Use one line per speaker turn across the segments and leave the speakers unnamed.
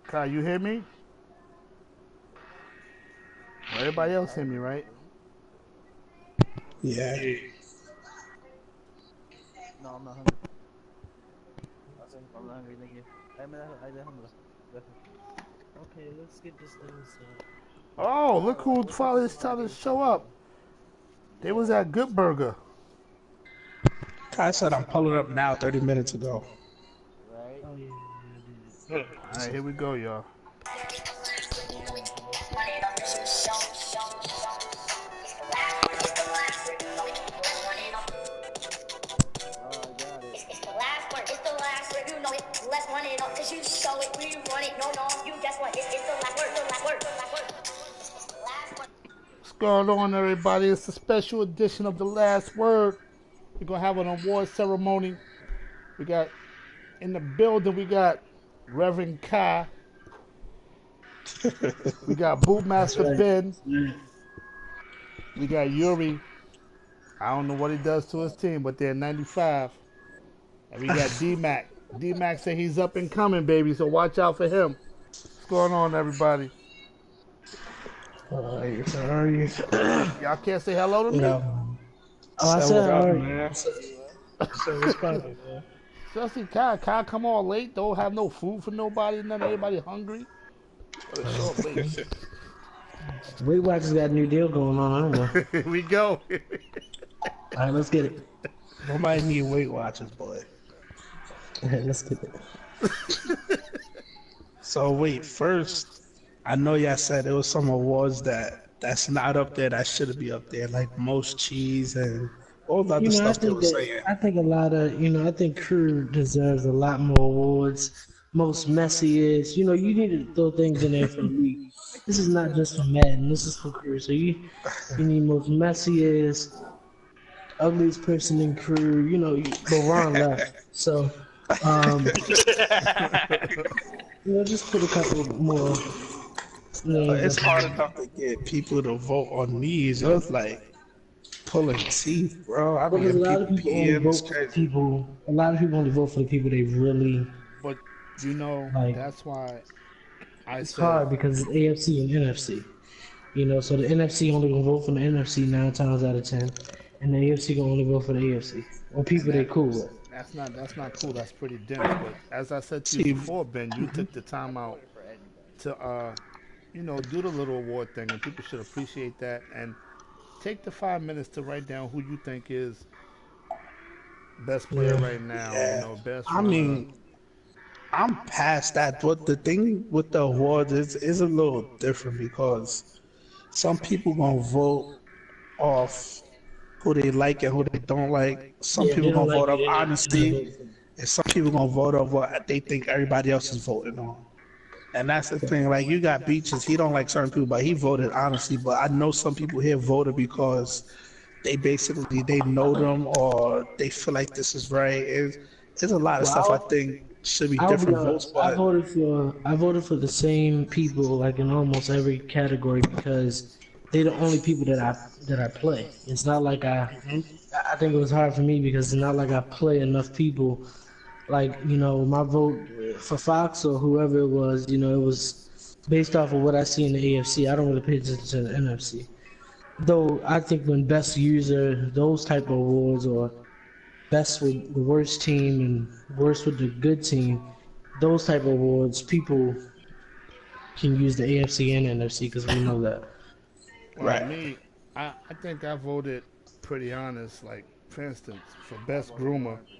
Kai, you hear me? Everybody else hear me, right?
Yeah.
No, I'm not hungry. I'm not hungry, thank you. I alhamdulillah. Okay, let's get this thing started.
Oh, look
Alright,
who
welcome to
finally
the live
started to
game
show
session.
up. They was
Yeah.
at Good Burger.
Kai said I'm pulling up now 30 minutes ago.
Right?
Oh yeah, I did.
All right, here we go, y'all.
Boom. Oh, I got it.
It's the last word. It's the last word. You know it. Let's run it up, cause you show it. We run it. No, you guess what? It's the last word. The last word. The last word. It's the last word.
What's going on, everybody? It's a special edition of The Last Word. We're going to have an award ceremony. We got, in the building, we got Reverend Kai. We got
That's
Bootmaster
right.
Ben.
Yeah.
We got Yuri. I don't know what he does to his team, but they're 95. And we got D-Mac. D-Mac said he's up and coming, baby, so watch out for him. What's going on, everybody?
Sorry.
Y'all can't say hello to me?
No. Oh, I
So
said
what up,
alright.
man?
So what's poppin', man?
Especially Kai come on late, don't have no food for nobody, none of everybody hungry. Gotta show up late.
Weight Watchers got a new deal going on. I don't know.
Here we go.
All right, let's get it.
Nobody need Weight Watchers, boy.
Let's get it.
So wait, first, I know y'all said there was some awards that's not up there that should be up there, like most cheese and all the other
I
stuff they
think
were saying.
I think a lot of I think Crew deserves a lot more awards. Most messiest. You need to throw things in there for the league. This is not just for Madden. This is for Crew. So you need most messiest, ugliest person in Crew. But Ron left. So just put a couple more names
It's
up
hard
there.
enough to get people to vote on these. It was like pulling teeth, bro. I be
Because a
getting
lot of
people
people only
PM. It's
vote for the
crazy.
people. A lot of people only vote for the people they really
But
like.
that's why I
It's
said
hard because it's AFC and NFC. So the NFC only gonna vote for the NFC 9 times out of 10, and the AFC gonna only vote for the AFC or
and
people they cool with.
that's not cool. That's pretty dense. But as I said to you
See,
before, Ben, you took the time
I
out
voted for anybody.
to do the little award thing, and people should appreciate that. And take the 5 minutes to write down who you think is best player
Yeah.
right now.
yeah.
Best
I
runner.
mean, I'm past that. But the thing with the awards is a little different because some people gonna vote off who they like and who they don't like. Some
Yeah, if they
people
don't
gonna
like
vote
you,
off
they're not
honesty,
voting for you.
and some people gonna vote off what they think everybody else is voting on. And that's the thing. Like you got Beaches, he don't like certain people, but he voted honestly. But I know some people here voted because they basically they know them or they feel like this is right. It's a lot of stuff I
Well,
think should be
I'll be
different votes,
honest.
but
I voted for the same people like in almost every category because they're the only people that I play. It's not like I think it was hard for me because it's not like I play enough people. Like my vote for Fox or whoever it was, it was based off of what I see in the AFC. I don't really pay attention to the NFC. Though I think when best user, those type of awards, or best with the worst team and worst with the good team, those type of awards, people can use the AFC and NFC because we know that.
Well,
right.
me, I think I voted pretty honest. Like, for instance, for
I
best
voted
groomer,
100% honest.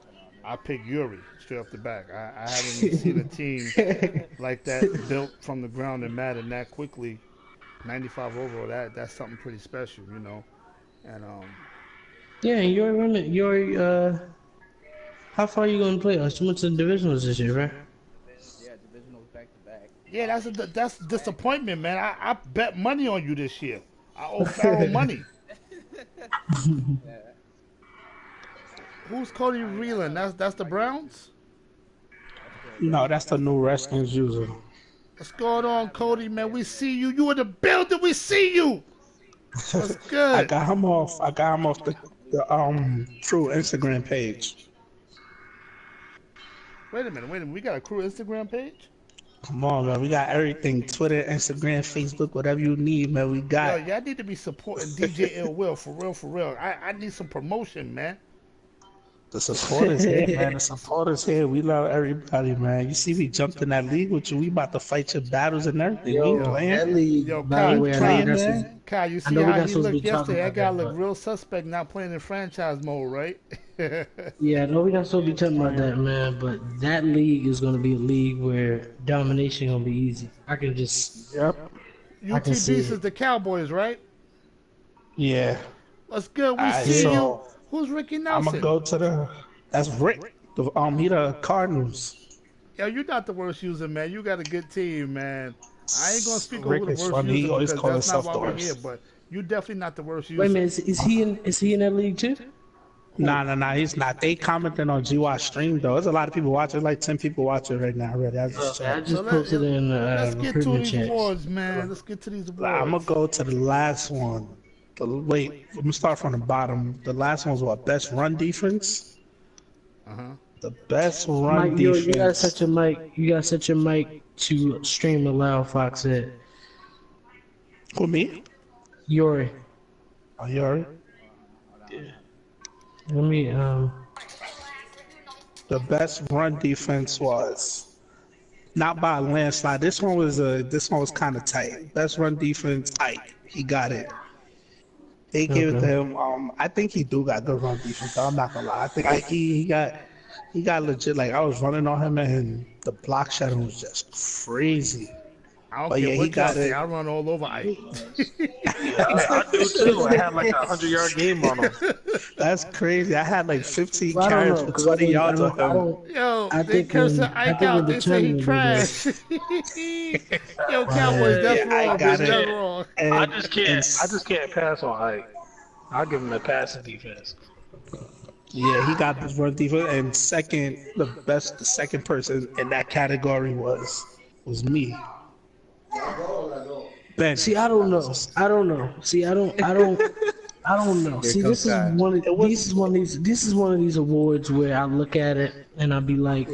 I picked Yuri straight off the back. I haven't seen a team like that built from the ground and Madden that quickly. 95 overall, that's something pretty special. And
Yeah, you're running. How far are you gonna play? You went to the divisionals this year, right?
Yeah, divisionals back to back.
yeah, that's disappointment, man. I bet money on you this year. I owe Farrell money.
Yeah.
Who's Cody
I mean, I
Reeland?
know
That's the
my game.
Browns.
That's correct.
No, that's the new Redskins user.
What's going
I
on,
have it. I
Cody?
don't
Man,
play
we
him yet.
see you. You in the building? We see you. What's
I
good?
got him off. I got him off the True Instagram page.
Wait a minute. We got a crew Instagram page.
Come on, man. We got everything. Twitter, Instagram, Facebook, whatever you need, man. We
Yo,
got
y'all need to be supporting DJ Ill Will for real, for real. I need some promotion, man.
the supporters here, man. The supporters here. We love everybody, man. You see, we jumped in that league with you. We about to fight your battles and everything. We ain't
Yo,
Yo,
playing.
that
yo,
league, by the
Kai,
We ain't
way, I know we're
playing,
not supposed
man.
Kai, you
I
see
know we're
how
not
he
supposed to be
looked
talking
yesterday? That
about
guy
that,
looked
but
real suspect not playing in franchise mode, right?
yeah, I know we're not supposed to be talking about that, man. But that league is going to be a league where domination going to be easy.
Yep.
I can
UT
see
Beast
it.
is the Cowboys, right?
Yeah.
What's good?
All
We
right.
see
Yeah.
you.
So
Who's Ricky
I'm gonna
Nelson?
go to the. That's Rick. He the Cardinals.
Yo, you're not the worst user, man. You got a good team, man. I ain't gonna speak on who
Rick
the
is
worst
funny.
user
He always
because
call
that's not
himself
why
the
we're here.
worst.
But you definitely not the worst
Wait a
user.
minute, is he in that league too?
Who?
Nah. He's not. They commenting on Gywu stream though. There's a lot of people watching. Like 10 people watching right now. Already. I just
Okay, I
checked.
So
just posted it in the
let's get to
recruitment
these
chats.
awards, man. Let's get to these
I'm gonna
awards.
go to the last one. Wait, I'm gonna start from the bottom. The last one's what? Best run defense.
Uh huh.
The best run
Mike, yo, you gotta set
defense.
your mic. You gotta set your mic to stream aloud. Fox said.
Who me?
Yori,
Oh, you already?
let me
The best run defense was not by a landslide. This one was kind of tight. Best run defense, Ike. He got it. They gave it to
Okay.
him. I think he do got good run defense. Though. I'm not gonna lie. I think he got legit. Like I was running on him and the block shadow was just crazy.
I don't
But
care
yeah, he
what y'all
got
say.
it.
I run all over Ike.
Yeah, I do too. I had like a 100-yard game on him.
That's crazy. I had like 15
Well, I don't
carries
know
for
because
20 yards on him.
Yo,
I
they
think
cursing
I
Ike
think in
out.
the
They say he
tournament they did.
trash. Yo, Cowboys,
Right.
that's
Yeah, I
wrong,
got
baby.
it.
That's
Yeah,
wrong.
I
And
just
and
can't. I just can't pass on Ike. I'll give him a passing defense.
yeah, he got this run defense. And second, the second person in that category was me, Ben.
See, I don't know. I don't know. See, I don't know.
Here
See,
comes Kai.
It was
this is one of these awards where I look at it and I be like,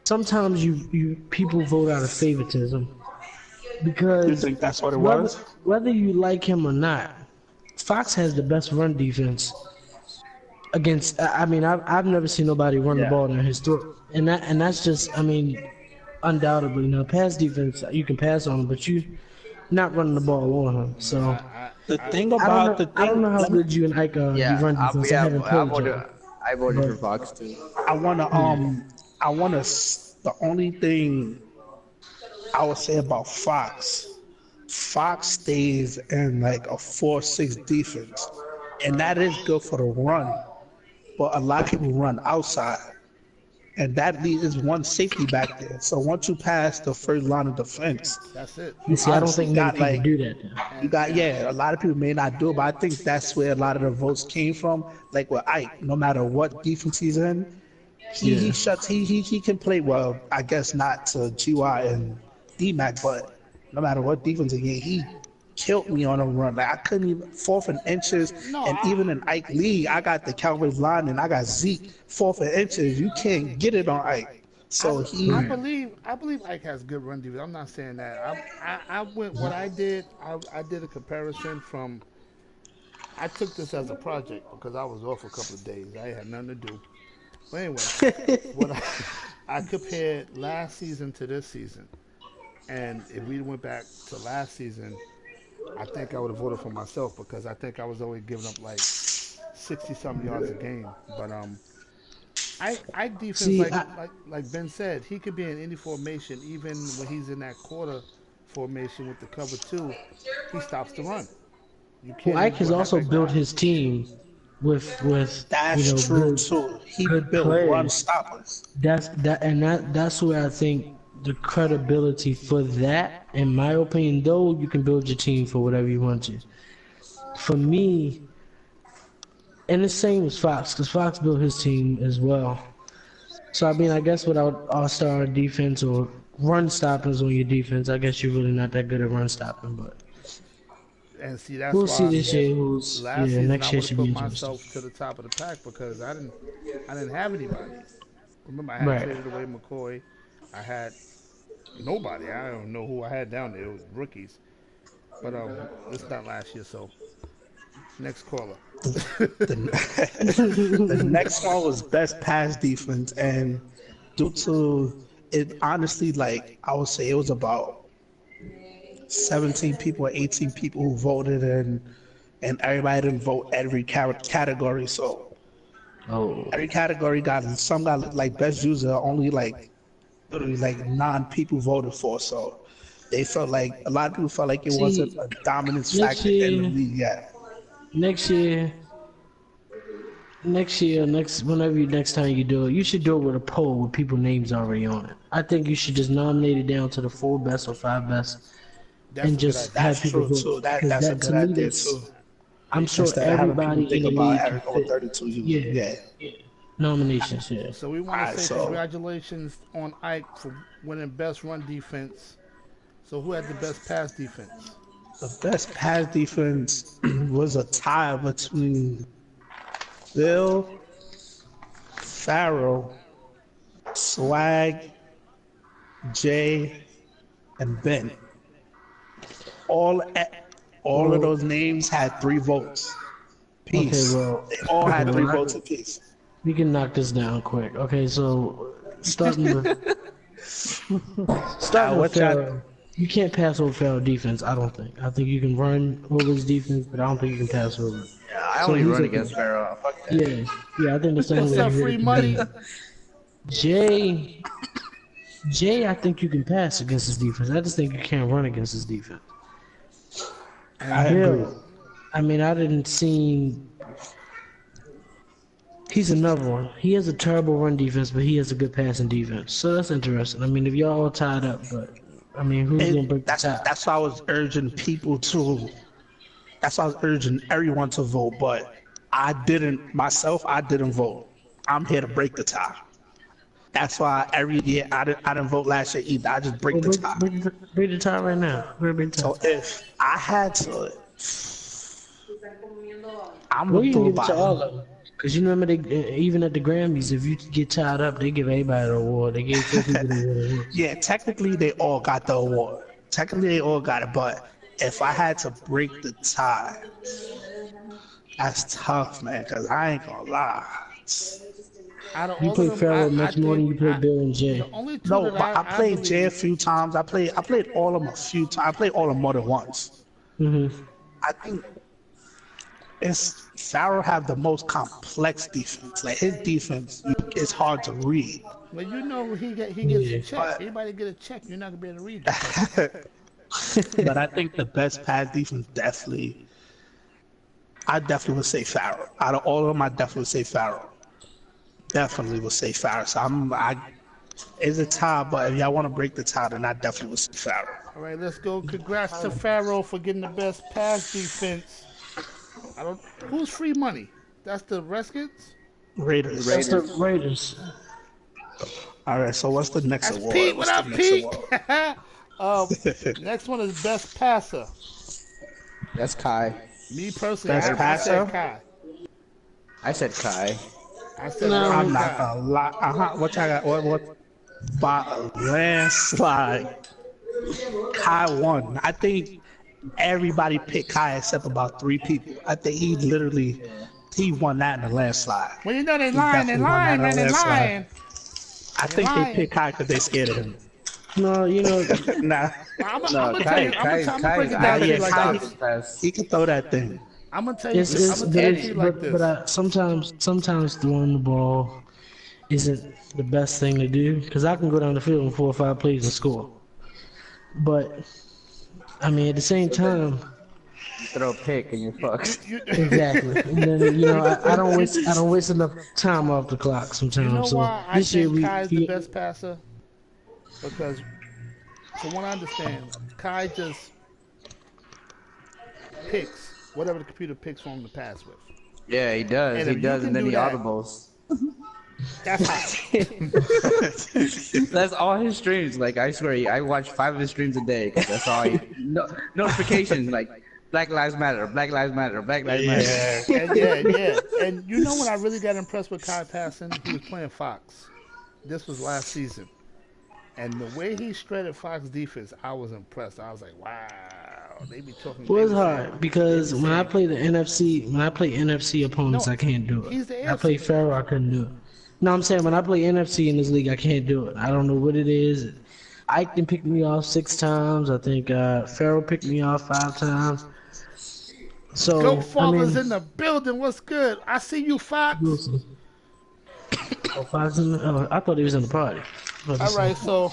sometimes you people vote out of favoritism
you
because
think that's what it
whether
was?
whether you like him or not, Fox has the best run defense against. I mean, I've never seen nobody run the
Yeah.
ball in their history, and that's just. I mean, undoubtedly. Now, pass defense you can pass on, but you not running the ball on him. So
The
I,
thing
I don't
about
know.
the
I don't
thing,
know how
let me,
good you and Ike are. You
Yeah,
run defense. I haven't played y'all.
I voted for
But
Fox too.
I wanna the only thing I would say about Fox stays in like a 4-6 defense, and that is good for the run. But a lot of people run outside, and that is one safety back there. So once you pass the first line of defense,
that's it.
you see,
you
I don't
honestly
think many
got
people
like
do that.
you got a lot of people may not do it, but I think that's where a lot of the votes came from. Like with Ike, no matter what defense he's in, he
Yeah.
shuts he can play well. I guess not to GY and DMAC, but no matter what defense he killed me on a run. Like I couldn't even fourth and inches,
No,
and even in Ike League, I got the Cowboys line and I got Zeke fourth and inches. You can't get it on Ike. So
I
he
believe Ike has good run defense. I'm not saying that. I went what I did. I did a comparison from. I took this as a project because I was off a couple of days. I had nothing to do. But anyway, what I compared last season to this season, and if we went back to last season, I think I would have voted for myself because I think I was always giving up like 60 something yards a game. But I defense
See, I,
like Ben said, he could be in any formation, even when he's in that quarter formation with the cover two, he stops the run. You
well,
can't
Ike
even
has
go half
also
that
built
guy.
his team with
that's true
good
too. He
good
built run
players.
stoppers.
That's where I think the credibility for that, in my opinion, though you can build your team for whatever you want to. For me, and the same as Fox, because Fox built his team as well. So I mean, I guess without all-star defense or run stoppers on your defense, I guess you're really not that good at run stopping. But
And see, that's
we'll
why
see
I
this
said
year. Who's
last
yeah,
season I
next year
would have
should be
put
interesting.
myself to the top of the pack because I didn't have anybody. Remember, I had
Right.
traded away McCoy. I had Nobody. I don't know who I had down there. It was rookies. But it's not last year, so next caller.
The next one was best pass defense, and due to it, honestly, like I would say, it was about 17 people or 18 people who voted, and everybody didn't vote every category. So
Oh,
every category got some got like best user only like literally like 9 people voted for. So they felt like a lot of people felt like it wasn't
see,
a dominance
next
factor in the
year,
league yet.
next year, next time you do it, you should do it with a poll with people names already on it. I think you should just nominate it down to the 4 best or 5 best,
That's
and
a good
just
idea.
have
That's
people
true
vote.
too.
Because
That's a
that
good
to me,
idea
that's
too.
I'm sure
Instead of having people
everybody in
think
the
about
league can
over
fit.
32 users.
Yeah,
Yeah.
nominations. Yeah.
So we want to
Alright,
say
so
congratulations on Ike for winning best run defense. So who had the best pass defense?
the best pass defense was a tie between Bill, Farrell, Swag, Jay, and Ben. All all of
Well,
those names had 3 votes.
okay.
Piece.
Well,
They all
okay.
had three
Well,
votes apiece.
we can knock this down quick. Okay, so starting with
Now, what y'all?
Farrell, you can't pass over Farrell defense. I don't think. I think you can run over his defense, but I don't think you can pass over it.
I
So
only
he's
run
okay.
against Pharaoh. Fuck that.
Yeah, I think the same
What's
way
up,
you
free
hit
money?
Jay, I think you can pass against his defense. I just think you can't run against his defense.
I agree.
Bill, I mean, I didn't see. He's another one. He has a terrible run defense, but he has a good passing defense. So that's interesting. I mean, if y'all all tied up, but I mean, who's gonna break the tie?
That's why I was urging people to. That's why I was urging everyone to vote, but I didn't myself. I didn't vote. I'm here to break the tie. That's why every year I didn't vote last year either. I just break
Well,
the tie.
break the tie right now. Break the tie.
So if I had to, I'm
Well,
gonna
you can
throw
give it to all
about.
of them. Because you remember, even at the Grammys, if you get tied up, they give everybody an award. They gave 4 people the award.
Yeah, technically they all got the award. Technically they all got it, but if I had to break the tie, that's tough, man. Cause I ain't gonna lie.
Out of
You
all
play
of them,
Farrell
I
much more than you
think
play Bill and Jay.
the only two
No,
that
but I played
believe,
Jay a few times. I played all of them a few times. I played all of them more than once.
Mm-hmm.
I think it's Farrell have the most complex defense. Like his defense is hard to read.
Well, you know he gets
Yeah.
a check. Anybody get a check, you're not gonna be able to read that.
But I think the best pass defense I definitely would say Farrell. Out of all of them, I definitely would say Farrell. Definitely would say Farrell. So it's a tie, but if y'all want to break the tie, then I definitely would say Farrell.
All right, let's go. Congrats to Farrell for getting the best pass defense. Who's free money? That's the Redskins.
Raiders.
That's the Raiders.
All right, so what's the next
That's
award?
Pete. What
What's
up,
the next
Pete?
award?
Next one is best passer.
That's Kai.
Me personally,
Best
I
passer?
said Kai.
I said Kai.
I said
No,
Ronald
I'm not
Kai.
gonna lie. What y'all got? What? By a landslide, Kai won. I think everybody picked Kai except about 3 people. I think he won that in the landslide.
Well, you know they
He
lying,
definitely won that in
man,
a
they
landslide.
lying.
I think
lying.
they picked Kai because they scared of him.
No, you know,
Nah,
I'm
No,
gonna tell
Kai.
you. I'm gonna break it
Kai-
down to you
yeah,
like
Kai-
this.
Pass.
he could throw that thing.
I'm gonna tell you.
it's,
I'm gonna tell you like this.
but sometimes throwing the ball isn't the best thing to do because I can go down the field in 4 or 5 plays and score. But I mean, at the same time,
Throw a pick and you're fucked.
exactly. And then I don't waste enough time off the clock sometimes.
You know
so
why I
this year
think Kai is the
we
best passer? Because, from what I understand, Kai just picks whatever the computer picks for him to pass with.
Yeah, he does.
And
He
if you
does,
can
and then
do
he
that-
audibles.
That's how.
That's all his streams. Like I swear, I watch 5 of his streams a day. 'Cause that's all. Notifications like Black Lives Matter, Black Lives Matter, Black Lives Matter.
Yeah. And you know when I really got impressed with Kai passing? He was playing Fox. This was last season. And the way he shredded Fox defense, I was impressed. I was like, wow. They be talking.
Well,
They
it's
be saying.
hard
They
because
be
when I
saying.
play the NFC, when I play NFC opponents,
No,
I can't do it.
he's the
I play
AFC.
Pharaoh, I couldn't do it. No, I'm saying when I play NFC in this league, I can't do it. I don't know what it is. Ike can pick me off 6 times. I think Pharaoh picked me off 5 times.
Goat
So I
Father's
mean,
in the building. What's good? I see you,
we'll
Fox.
see. Oh, Fox in oh, I thought he was in the party.
All right, so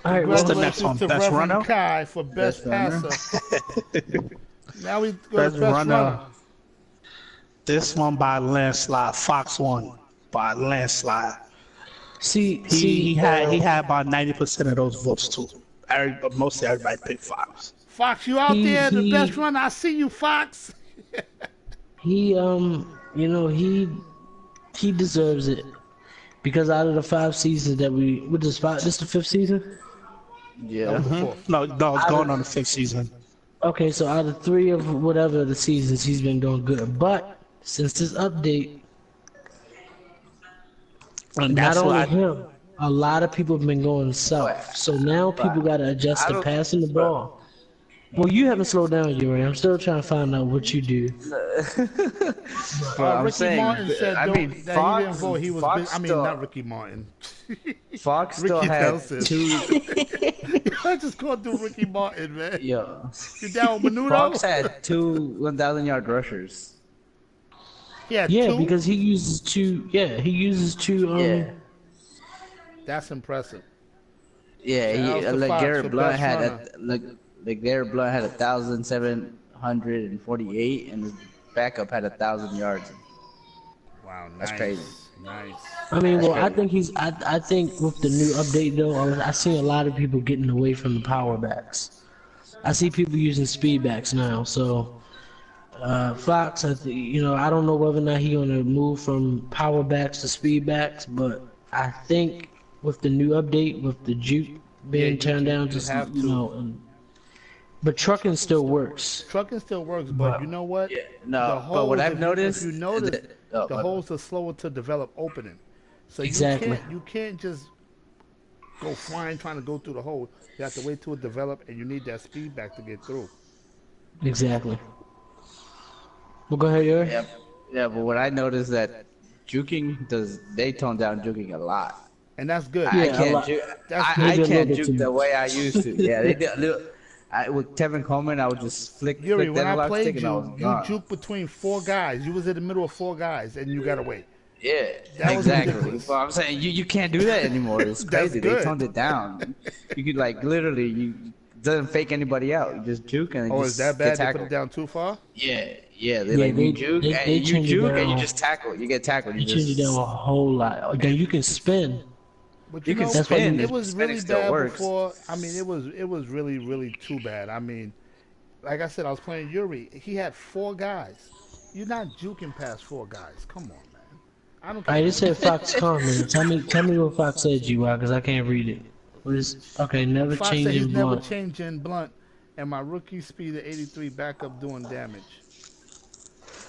All right,
What's the
well,
next
congratulations
one?
to
Best
Reverend
runner?
Kai for
Best
best
runner.
passer. Now we go to
Best
best runner.
runner. This one by landslide. Fox won by landslide.
see,
He
see,
had about 90% of those votes too. Mostly everybody picked Fox.
Fox, you out
he
there, the best
he
runner. I see you, Fox.
he you know he deserves it because out of the 5 seasons that we, what is five? This the 5th season?
That was
Yeah.
the fourth.
No, it's going on the 5th season.
Okay, so out of 3 of whatever the seasons, he's been doing good. But since this update,
And
not
that's what
only
I.
him, a lot of people have been going south. So now people got to adjust
I
to
don't.
passing the
But,
ball. Well, you haven't slowed down, Yuri. I'm still trying to find out what you do.
but I'm
Ricky
saying,
Martin said
I mean,
that he didn't vote. He was busy.
Fox
I mean,
still,
not Ricky Martin.
Fox still
Ricky
had
Nelson.
2.
I just called him Ricky Martin, man.
Yeah.
You down with Menudo?
Fox had 2 1,000-yard rushers.
He had
Yeah,
2?
because he uses 2. Yeah, he uses 2.
Yeah.
That's impressive.
Yeah,
Shout outs to
like
Fox for
Garrett Blunt
best
had
runner.
like Garrett Blunt had 1,748, and his backup had 1,000 yards.
Wow, nice.
That's crazy.
Nice.
I mean, well, I
crazy.
think he's. I think with the new update though, I see a lot of people getting away from the power backs. I see people using speed backs now. So Fox, I don't know whether or not he's gonna move from power backs to speed backs, but I think with the new update, with the juke being turned down,
you
just
have to.
but trucking still works.
Trucking still works, but you know what?
Yeah, no,
the
but
holes,
what I've
if
noticed,
you notice,
is that, oh,
the
my
holes are slower to develop opening. So
Exactly.
you can't just go flying trying to go through the hole. You have to wait till it develop, and you need that speed back to get through.
Exactly. Well, go ahead, Yuri.
yeah, but what I noticed that they tone down juking a lot.
And that's good.
I
Yeah, a
can't
lot.
juke.
That's
I
good.
Maybe a little
can't
bit
juke
too
the
much.
way I used to. Yeah, they did. With Tevin Coleman, I would just flick
Yuri,
the
when I
analog stick
played
and I was
you, you
gone.
juked between 4 guys. You was in the middle of 4 guys, and you got away.
Yeah,
That was
exactly.
ridiculous.
Well, I'm saying you can't do that anymore. It's
That's
crazy.
good.
They toned it down. You could like literally you doesn't fake anybody out. You just juke and
Oh,
just
is that
get
bad? They put
tackled.
it down too far?
Yeah, they
Yeah,
like you juke,
they
and you
change it
juke and
down.
you just tackle. You get tackled.
They
You
change it
just
down a whole lot. Then you can spin.
But
You can
know,
That's why
spin.
you-
it
The
was
spinning
really
still
bad
works.
before. I mean, it was really too bad. I mean, like I said, I was playing Yuri. He had 4 guys. You're not juking past 4 guys. Come on, man. I don't care.
I just said Fox comment. Tell me what Fox said, GY, because I can't read it. What is okay? Never
Fox said he's
changing
never
blunt.
changing blunt, and my rookie speed at 83 backup doing damage.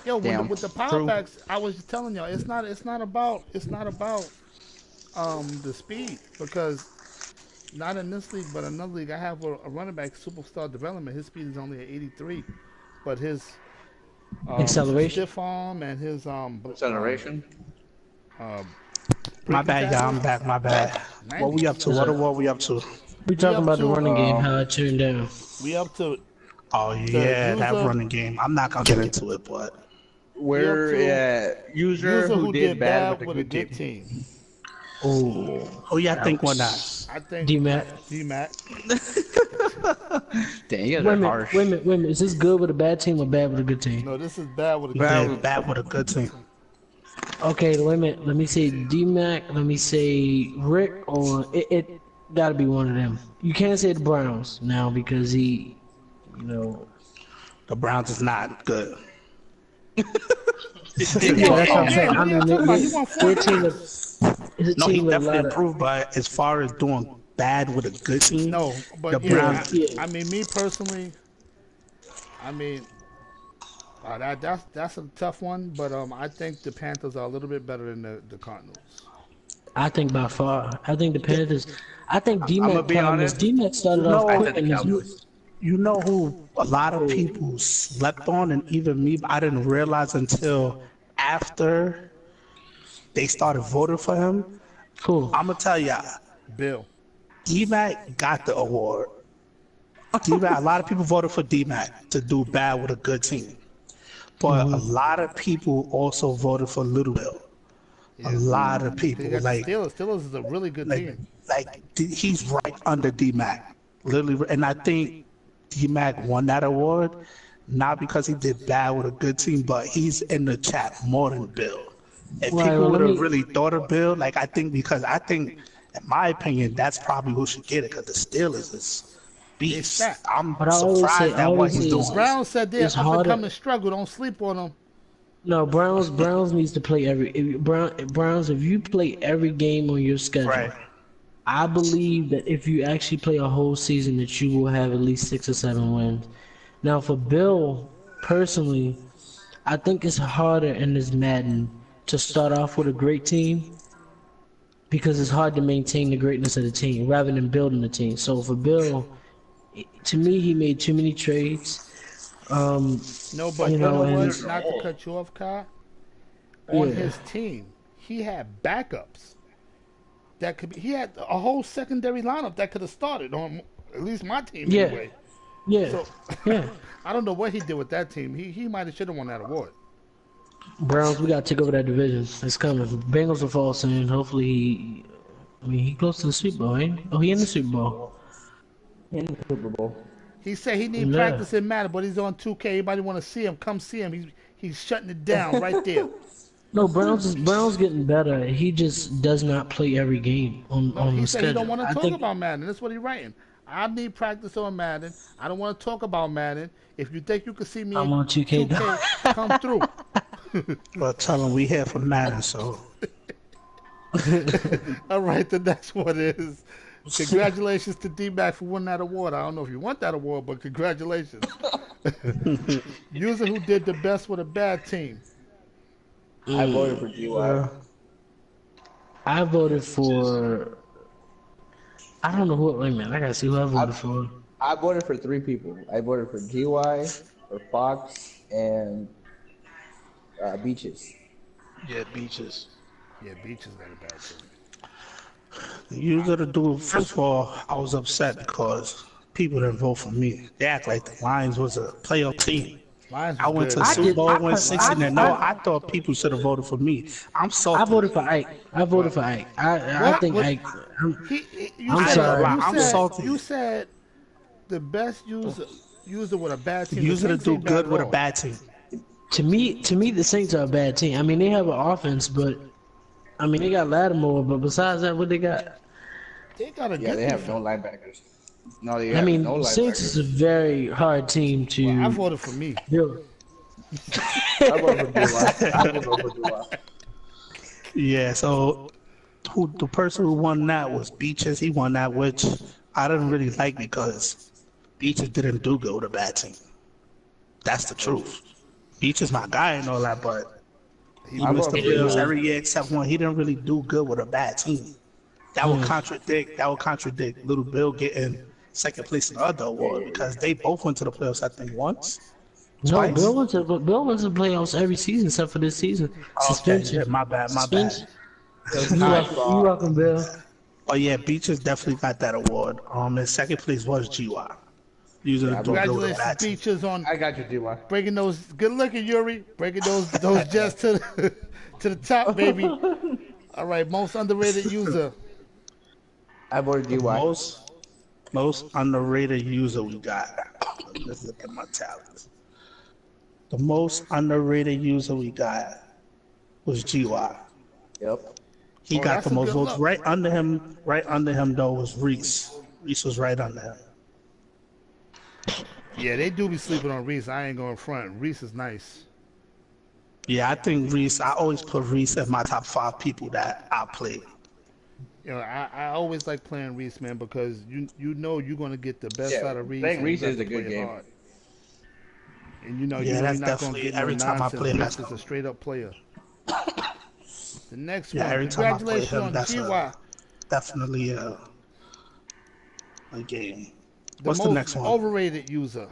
Yo,
Damn.
with the power
True.
backs, I was just telling y'all, it's not about the speed, because not in this league, but another league, I have a running back superstar development. His speed is only at 83, but his
Acceleration.
stiff arm and his
acceleration.
My bad, y'all. I'm back. My bad. What we up to? What we up to?
We talking
up
about the
to,
running game, how it turned down.
We up to
Oh yeah, that
user-
running game. I'm not gonna get into it, but
Where user who did bad with a good team.
team.
Oh,
who y'all think won that?
I think
D-Mac.
D-Mac.
Dang, you guys
Wait a
are
minute,
harsh.
wait a minute, wait a minute. Is this good with a bad team or bad with a good team?
No, this is bad with a
Bad
good
with-
Bad with a good team.
Okay, wait a minute. Let me say D-Mac. Let me say Rick, or it gotta be one of them. You can't say the Browns now because he,
The Browns is not good.
Yeah, that's what I'm saying. I mean,
He won 4
their team
games.
is a
No, he
team with a
definitely
lot of.
improved, but as far as doing bad with a good team,
No, but
The
yeah,
Browns-
Yeah.
I mean, me personally, I mean, that's a tough one. But I think the Panthers are a little bit better than the Cardinals.
I think by far. I think the Panthers. I think
I'ma
D-Mac
be
problem is
honest.
D-Mac started
You
off
know,
quick in this.
you know who a lot of people slept on, and even me, I didn't realize until after they started voting for him.
Cool.
I'm gonna tell y'all,
Bill.
D-Mac got the award. D-Mac, a lot of people voted for D-Mac to do bad with a good team, but a lot of people also voted for Little Bill. A lot of
They
people
got the Steelers. Steelers is a really good
like
team.
he's right under D-Mac, literally, and I think D-Mac won that award not because he did bad with a good team, but he's in the chat more than Bill. If
Right,
people
well,
would
let
have
me.
really thought of Bill, like I think because I think, in my opinion, that's probably who should get it because the Steelers is beast.
stacked.
I'm
But I always say,
surprised at what he's
it's,
doing.
Brown said they're
it's
up and
harder.
coming struggle. Don't sleep on them.
No, Browns needs to play Browns. If you play every game on your schedule,
Right.
I believe that if you actually play a whole season, that you will have at least 6 or 7 wins. Now, for Bill, personally, I think it's harder in this Madden to start off with a great team because it's hard to maintain the greatness of the team rather than building the team. So for Bill, to me, he made too many trades.
No, but
You
you
know,
know what?
and-
Not to cut you off, Kai. On
Yeah.
his team, he had backups. That could be. He had a whole secondary lineup that could have started on at least my team
Yeah.
anyway.
Yeah,
So
yeah.
I don't know what he did with that team. He might have should have won that award.
Browns, we gotta take over that division. It's coming. Bengals will fall soon. Hopefully, he close to the Super Bowl, ain't he? Oh, he in the Super Bowl.
In the Super Bowl.
He said he need
Yeah.
practice in Madden, but he's on 2K. Anybody want to see him? Come see him. He's shutting it down right there.
No, Browns getting better. He just does not play every game on
No, he
the
said
schedule.
he don't want to
I
talk
think,
about Madden. That's what he's writing. I need practice on Madden. I don't want to talk about Madden. If you think you can see me
I'm
in
on 2K.
come through.
But tell him we here for Madden, so
All right, the next one is congratulations to D-Mac for winning that award. I don't know if you want that award, but congratulations. User who did the best with a bad team.
I voted for Gywu.
I voted for. I don't know who. Wait a minute. I gotta see who I voted for.
I voted for 3 people. I voted for Gywu, for Fox, and Beaches.
yeah, beaches.
Yeah, Beaches got a bad team.
You gotta do. First of all, I was upset because people didn't vote for me. They act like the Lions was a playoff team.
Lions
I
was
went to
good.
the Super Bowl, went
I-
16-0. I thought people should have voted for me. I'm salty.
I voted for Ike. I voted for Ike. I think
What?
Ike.
You
I'm
said,
sorry.
I'm salty.
You said the best user with a bad team.
User to
The Saints
do
ain't
good
bad
with
at
a
all.
bad team.
To me, the Saints are a bad team. I mean, they have an offense, but I mean, they got Lattimore. But besides that, what they got?
They got a
Yeah,
good
they have
defense.
no linebackers. No, they
I
have
mean,
no
Saints is
linebackers.
a very hard team to
I voted for me.
build.
I voted for Gywu. I voted for Gywu.
Yeah, so the person who won that was Beaches. He won that, which I didn't really like because Beaches didn't do good with a bad team. That's the truth. Beaches my guy and all that, but he
I
missed the
voted for
Bills
Gywu.
every year except one. He didn't really do good with a bad team. That would contradict Little Bill getting second place in the other award because they both went to the playoffs, I think, once.
No,
Twice?
Bill went to playoffs every season except for this season.
Okay,
Suspension.
yeah, my bad.
Suspension. You welcome, Bill.
Oh yeah, Beaches definitely got that award. And second place was Gywu. Using
Yeah,
do good with a
Congratulations,
bad team.
Beaches, on
I got you, Gywu.
breaking those. Good looking, Yuri. Breaking those jets to the, to the top, baby. All right, most underrated user.
I voted Gywu.
Most underrated user we got. Let's look at my talents. The most underrated user we got was Gywu.
Yep.
He
Oh,
got
that's
the
a
most
good
votes.
look.
Right under him though was Reese. Reese was right under him.
Yeah, they do be sleeping on Reese. I ain't going front. Reese is nice.
Yeah, I think Reese. I always put Reese as my top 5 people that I played.
You know, I always like playing Reese, man, because you know you're gonna get the best
Yeah,
out of Reese.
playing
and
Reese
you have
is a
to
good
play
game.
hard. And you know
Yeah,
you're
that's
not gonna
definitely-
get
every
no
time I
nonsense.
play him,
Reese
that's
is a straight up player. The next
Yeah,
one.
every time I play
Congratulations
him,
on
that's
GY,
definitely a game.
the
What's the
most
next one?
overrated user.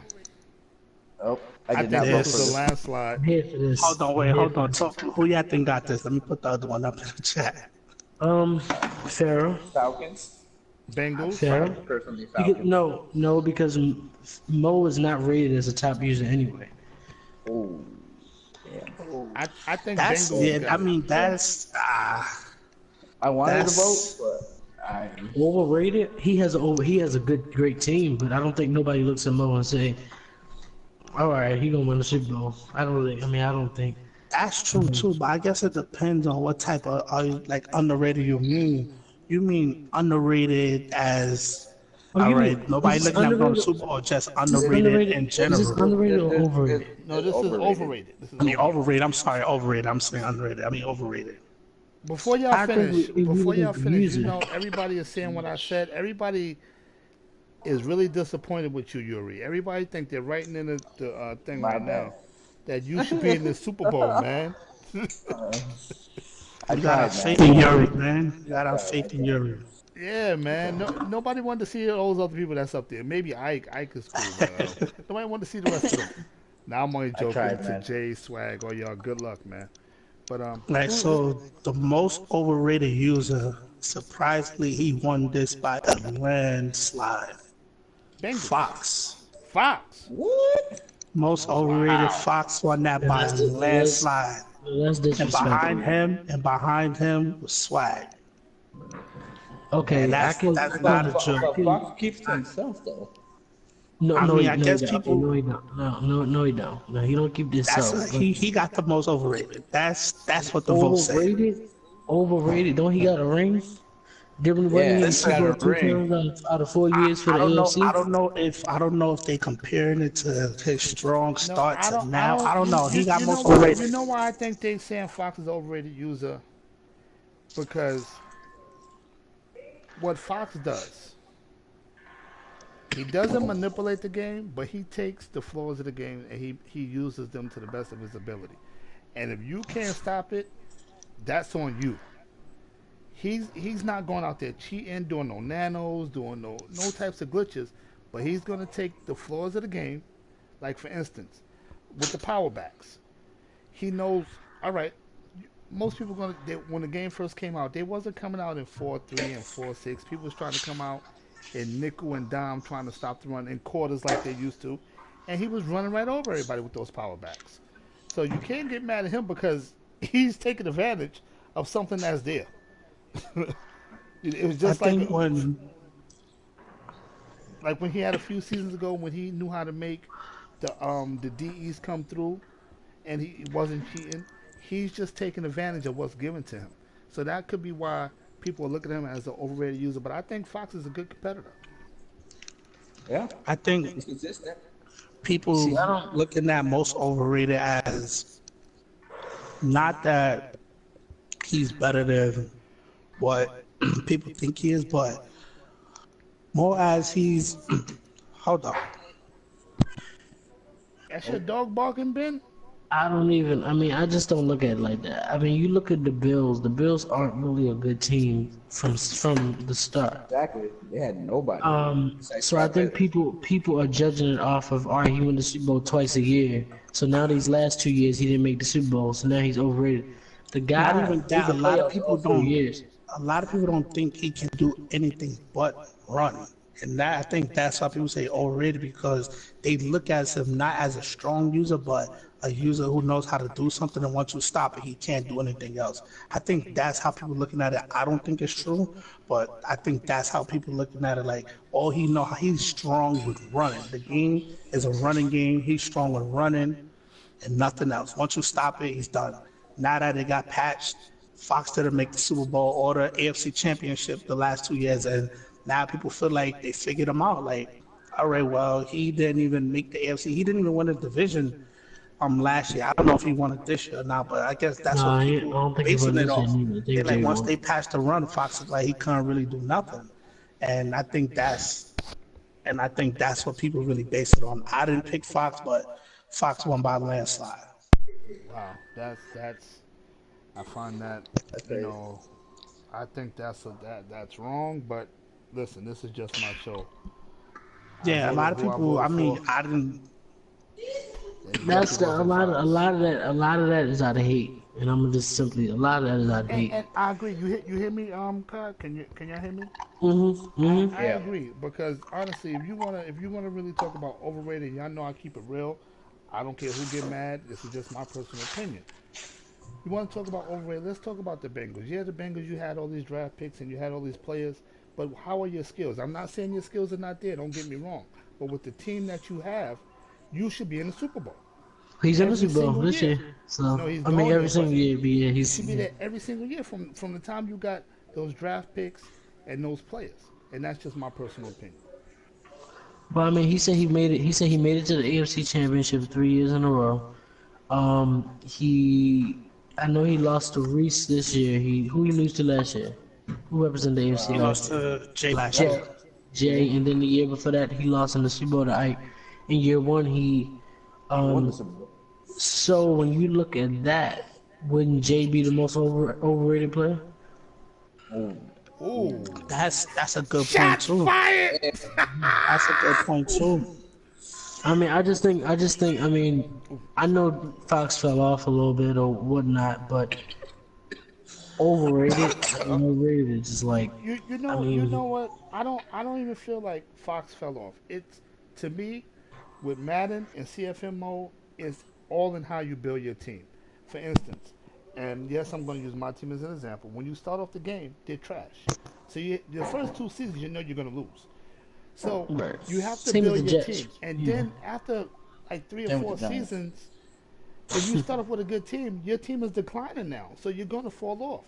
Oh, I
I
did
think
not vote
this
for
is a
This.
this.
landslide.
I'm here for this.
Hold on,
I'm
wait,
here
hold
for
on.
this.
Talk. Who y'all think got this? Let me put the other one up in the chat.
Um, Pharaoh.
Falcons.
Bengals.
Pharaoh.
Personally,
Because,
Falcons.
no, because Mo is not rated as a top user anyway.
Oh, damn.
I think
That's
Bengals
yeah. I
got it.
mean,
I wanted to vote,
that's.
but I.
Overrated. He has a great team, but I don't think nobody looks at Mo and say, "All right, he gonna win the Super Bowl." I don't think. I mean, I don't think.
That's true too, but I guess it depends on what type of are you like underrated you mean. You mean underrated as
Oh,
all
you
right,
mean is
nobody
this
looking at me on the
underrated?
Super Bowl, just
Is this
underrated
underrated?
in
Is this
general.
underrated or overrated?
No,
There's
this is
overrated.
overrated. This is
I mean
overrated.
overrated. I'm sorry, overrated. I'm saying underrated. I mean overrated.
Before y'all
I think
finish,
if you
before
look
y'all
at the
finish, you
user,
know everybody is saying what I said. Everybody is really disappointed with you, Yuri. Everybody think they're writing in the thing
My
right
bad.
now that you should be in the Super Bowl, man.
I
You gotta have
tried,
faith
man.
in Yuri, man. You
I
gotta have
tried. I
faith in
tried.
Yuri.
Yeah, man. No, nobody wanted to see all those other people that's up there. Maybe Ike. Ike is cool, but nobody wanted to see the rest of them. Now I'm only
I
joking
tried,
to
man.
Jay Swag. Oh y'all, good luck, man. But
Right,
who
so the most overrated user, surprisingly, he won this by a landslide.
Bengals,
Fox.
Fox.
What?
Most overrated Fox won that by a landslide.
that's
And
disrespectful.
behind him was Swag. And
Okay, I can.
that's
I
not
can.
a joke.
I
But
can.
Fox keeps to himself, though.
No,
I
no,
mean,
he,
I
no, he
guess
don't. Okay, no,
people
he don't. No, he don't. No, he don't keep this
that's
up. But
he got the most overrated. That's what the votes say.
overrated, overrated. Don't he got a ring? Didn't wasn't
Yeah,
he in the
he
Listen,
Super
got
Bowl
a
two
ring.
times out of 4 years for
I
the
don't know.
AFC?
I don't know if they comparing it to his strong
No,
start
I
to
don't. I
now. I
don't.
don't know. He got
You know
most
why? You
overrated.
know why I think they saying Fox is overrated user because what Fox does, he doesn't manipulate the game, but he takes the flaws of the game and he uses them to the best of his ability. And if you can't stop it, that's on you. He's not going out there cheating, doing no nanos, doing no types of glitches, but he's gonna take the flaws of the game, like for instance, with the power backs. He knows, all right, most people when the game first came out, they wasn't coming out in 4-3 and 4-6. People was trying to come out in nickel and dime, trying to stop the run in quarters like they used to, and he was running right over everybody with those power backs. So you can't get mad at him because he's taking advantage of something that's there. It was
I
just
think when
like when he had a few seasons ago when he knew how to make the DEs come through and he wasn't cheating. He's just taking advantage of what's given to him. So that could be why people are looking at him as an overrated user. But I think Fox is a good competitor.
Yeah,
I think
he's consistent.
people
See, I don't.
looking at most overrated as not that he's better than what people think he is, but more as he's hold on.
That's your dog barking, Ben?
I don't even. I mean, I just don't look at it like that. I mean, you look at the Bills. The Bills aren't really a good team from the start.
Exactly. They had nobody. Besides
So I
Scott
think
Taylor.
people are judging it off of, all right, he won the Super Bowl twice a year. So now these last 2 years he didn't make the Super Bowl. So now he's overrated. The
Not
guy
even
made
that.
the playoffs all 4 years.
A lot of people don't think he can do anything but run. And that I think that's why people say overrated because they look at him not as a strong user, but a user who knows how to do something and once you stop it, he can't do anything else. I think that's how people looking at it. I don't think it's true, but I think that's how people looking at it. Like, all he know, he's strong with running. The game is a running game. He's strong with running and nothing else. Once you stop it, he's done. Now that it got patched, Fox didn't make the Super Bowl or the AFC Championship the last 2 years, and now people feel like they figured him out. Like, all right, well, he didn't even make the AFC. He didn't even win the division last year. I don't know if he won it this year or not, but I guess that's what
I
people
don't think he
basing
won
it
this year
off.
neither. I
They
think
like
Jay
once
won.
they passed the run, Fox is like he couldn't really do nothing, and I think that's what people really base it on. I didn't pick Fox, but Fox won by a landslide.
Wow, I find that,
That's
you
crazy.
know, I think that's wrong. But listen, this is just my show. I
Yeah, a
voted
lot of
who I
people. I
voted
mean,
for.
I didn't.
It
That's
definitely
the,
wasn't Fox.
a lot of that is out of hate, and I'm gonna just simply a lot of that is out of hate.
And I agree. You hear me, Kai? Can y'all hear me?
Mhm,
I
mhm.
Yeah.
agree because honestly, if you wanna really talk about overrated, y'all know I keep it real. I don't care who get mad. This is just my personal opinion. You want to talk about overrated? Let's talk about the Bengals. Yeah, the Bengals. You had all these draft picks and you had all these players, but how are your skills? I'm not saying your skills are not there. Don't get me wrong. But with the team that you have, you should be in the Super Bowl
He's in the
every
Super Bowl
single
this
year.
year, so
No, he's
I mean
going
every
there, but
single year. But yeah,
you
he's
should be
yeah.
there every single year from the time you got those draft picks and those players. And that's just my personal opinion.
But I mean, he said he made it. He said he made it to the AFC Championship 3 years in a row. I know he lost to Reese this year. Who he lose to last year? Who represented the AFC
He
last
lost
year?
to Jay last year.
Jay. Jay, and then the year before that, he lost in the Super Bowl to Ike. In year one,
He won the
um.
Super Bowl.
So when you look at that, wouldn't Jay be the most overrated player?
Ooh.
Ooh,
That's a good point
shots
too.
fired!
That's a good point too.
I mean, I mean, I know Fox fell off a little bit or whatnot, but overrated, overrated is just like, I
You
mean,
know what? I don't even feel like Fox fell off. It's to me with Madden and CFM mode is all in how you build your team. For instance, and yes, I'm going to use my team as an example. When you start off the game, they're trash. So the first two seasons, you know you're going to lose. So
right.
you have to
Same with
build
the
your
Jets.
team, and
Yeah.
then after like three or
Same with
four
the Giants.
seasons, if you start off with a good team, your team is declining now, so you're going to fall off.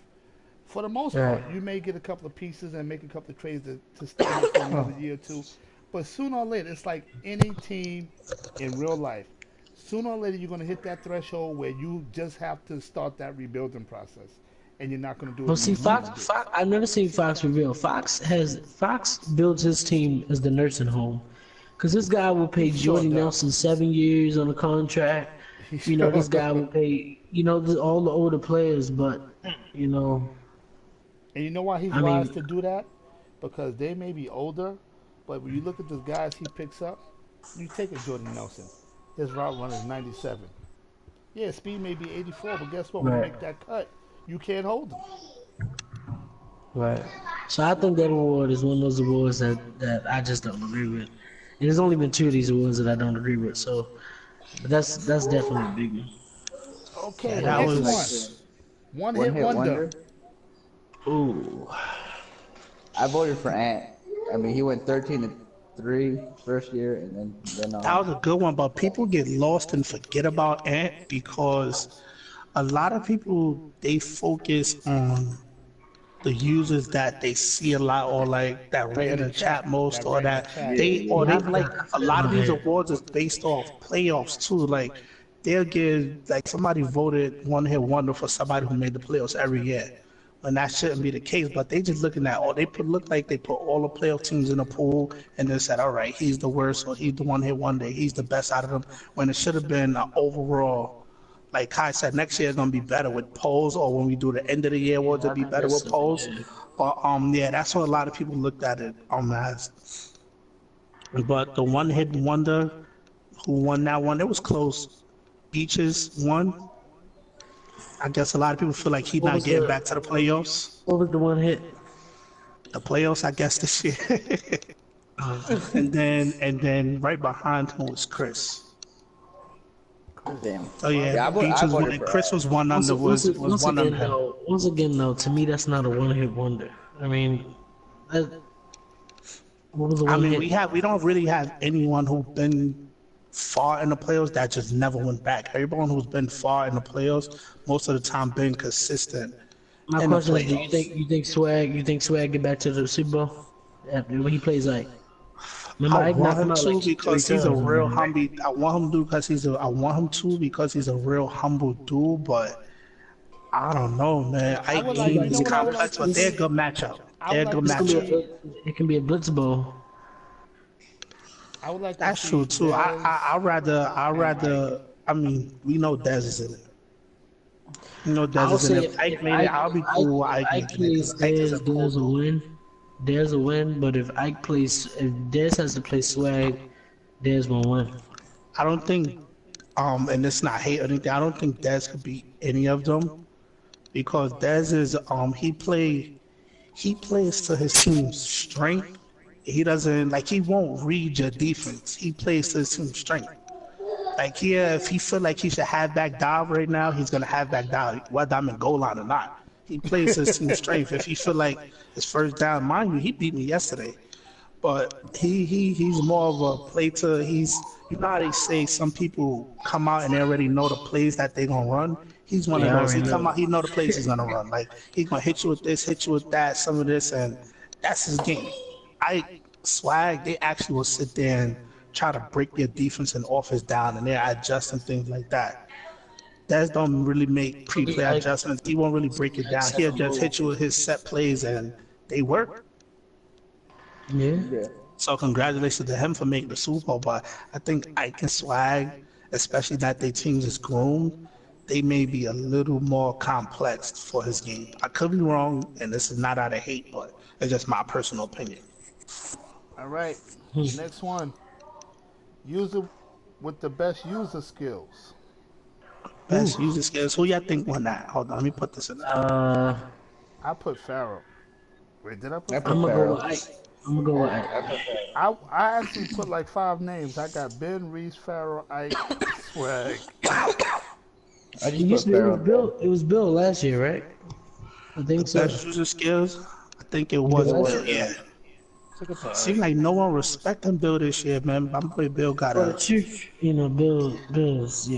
For the most
Right.
part, you may get a couple of pieces and make a couple of trades to stay in it for another year or two. But sooner or later, it's like any team in real life. Sooner or later, you're going to hit that threshold where you just have to start that rebuilding process, and you're not going to do
Well,
it the
see,
way you used to do.
Fox. I've never seen Fox reveal. Fox builds his team as the nursing home, because this guy will
He
pay
sure
Jordy
does.
Nelson 7 years on a contract.
He
You know,
sure
this guy will
does.
pay all the older players, but you know,
And you know why he's
I
wise
mean,
to do that? Because they may be older, but when you look at the guys he picks up, you take a Jordan Nelson. His route run is 97. Yeah, speed may be 84, but guess what? When you
right,
make that cut, you can't hold him.
right. So I think that award is one of those awards that I just don't agree with. And there's only been two of these awards that I don't agree with. So, but that's definitely a big one.
Yeah,
Okay,
For
that
me,
next
like
one.
was.
One
one
hit
hit
wonder.
wonder.
Ooh.
I voted for Ant. I mean, he went 13-3 first year, and then
That was a good one, but people get lost and forget about Ant because a lot of people they focus on the users that they see a lot or like that rate
In
in
the
the chat
chat.
most
That
or
right in the
that
chat.
yeah,
they or
yeah.
they
I
like
forgot. I
a
forgot
lot of
about
these
him.
awards is based off playoffs too. Like they'll give like somebody voted one hit wonder for somebody who made the playoffs every year. When that shouldn't be the case, but they just looking at all they put look like they put all the playoff teams in a pool and then said, all right, he's the worst or he's the one hit wonder, he's the best out of them. When it should have been an overall like Kai said, next year is gonna be better with polls, or when we do the end of the year awards,
Yeah,
it'll
I
be
think
better
that's
with polls.
yeah.
But yeah, that's what a lot of people looked at it as. But the one hit wonder who won that one, it was close. Beaches won. I guess a lot of people feel like he's
What
not
was
getting back to the playoffs.
the one hit?
The playoffs, I guess this year.
Uh,
and then right behind him was Chris.
Chris.
Damn.
Oh yeah,
Yeah,
Beach
I
was
voted
one.
for
Chris was one under was
once
one under
again
him.
though, to me that's not a one hit wonder. I mean, that, what was the
I
one
mean,
hit?
we don't really have anyone who's been far in the playoffs that just never went back. Everyone who's been far in the playoffs, most of the time, been consistent
My
in the
question is,
playoffs.
you think Swag get back to the Super Bowl when he plays Ike?
I
Remember Ike
want
knocked
him
him out like
to
three
because he's a
times.
real humble. I want him to because I want him to because he's a real humble dude. But I don't know, man.
I
Ike
would
He
like,
about
game
you
to
is
know
get
what I would like
complex,
to
but they're a
this.
see?
good matchup.
I would
They're a
like
good
to
This gonna be a
matchup.
see,
blitz, it can be a blitz bowl.
I would like to
That's true
see
too.
Dez
I rather
and Ike.
I mean, we know Dez is in it. You know,
I'll
Dez, and
say
if Ike made it, I'll be cool with Ike
Ike
making it
plays
because Ike is a
Dez,
cool
there's a
dude.
win. There's a win, but if Dez has to play Swag, there's one win.
I don't think, and it's not hate or anything. I don't think Dez could beat any of them because Dez is, he plays to his team's strength. He doesn't like he won't read your defense. He plays to his team's strength. Like here, if he feel like he should have back dive right now, he's gonna have back dive, whether I'm in goal line or not. He plays to his team's strength. If he feel like his first down, mind you, he beat me yesterday. But he's more of a play to you know how they say some people come out and they already know the plays that they're gonna run. He's one of
Yeah, I
those. He
already
come
know.
out, he know the plays he's gonna run. Like he's gonna hit you with this, hit you with that, some of this, and that's his game. I Swag, they actually will sit there and try to break their defense and offense down, and they're adjusting things like that. Dez don't really make pre-play adjustments. He won't really break it down. He'll just hit you with his set plays, and they work.
Yeah.
Yeah.
So congratulations to him for making the Super Bowl. But I think Ike and Swag, especially that their teams is groomed, they may be a little more complex for his game. I could be wrong, and this is not out of hate, but it's just my personal opinion.
All right. Next one. User with the best user skills.
Best user skills. Who y'all think won that? Hold on, let me put this in there.
I put Pharaoh. Wait, did I put
I
Pharaoh?
put
I'm gonna go
Pharaoh.
with Ike. I'm gonna go with Ike.
I actually put like 5 names. I got Ben, Reese, Pharaoh, Ike, Swag.
I just
It used
put
to be
Pharaoh.
Bill. It was Bill last year, right? I think so.
Best user skills. I think it was Bill. Yeah. Seems like no one respecting Bill this year, man. I'm pretty Bill got
Well, the
a.
truth, Bill's,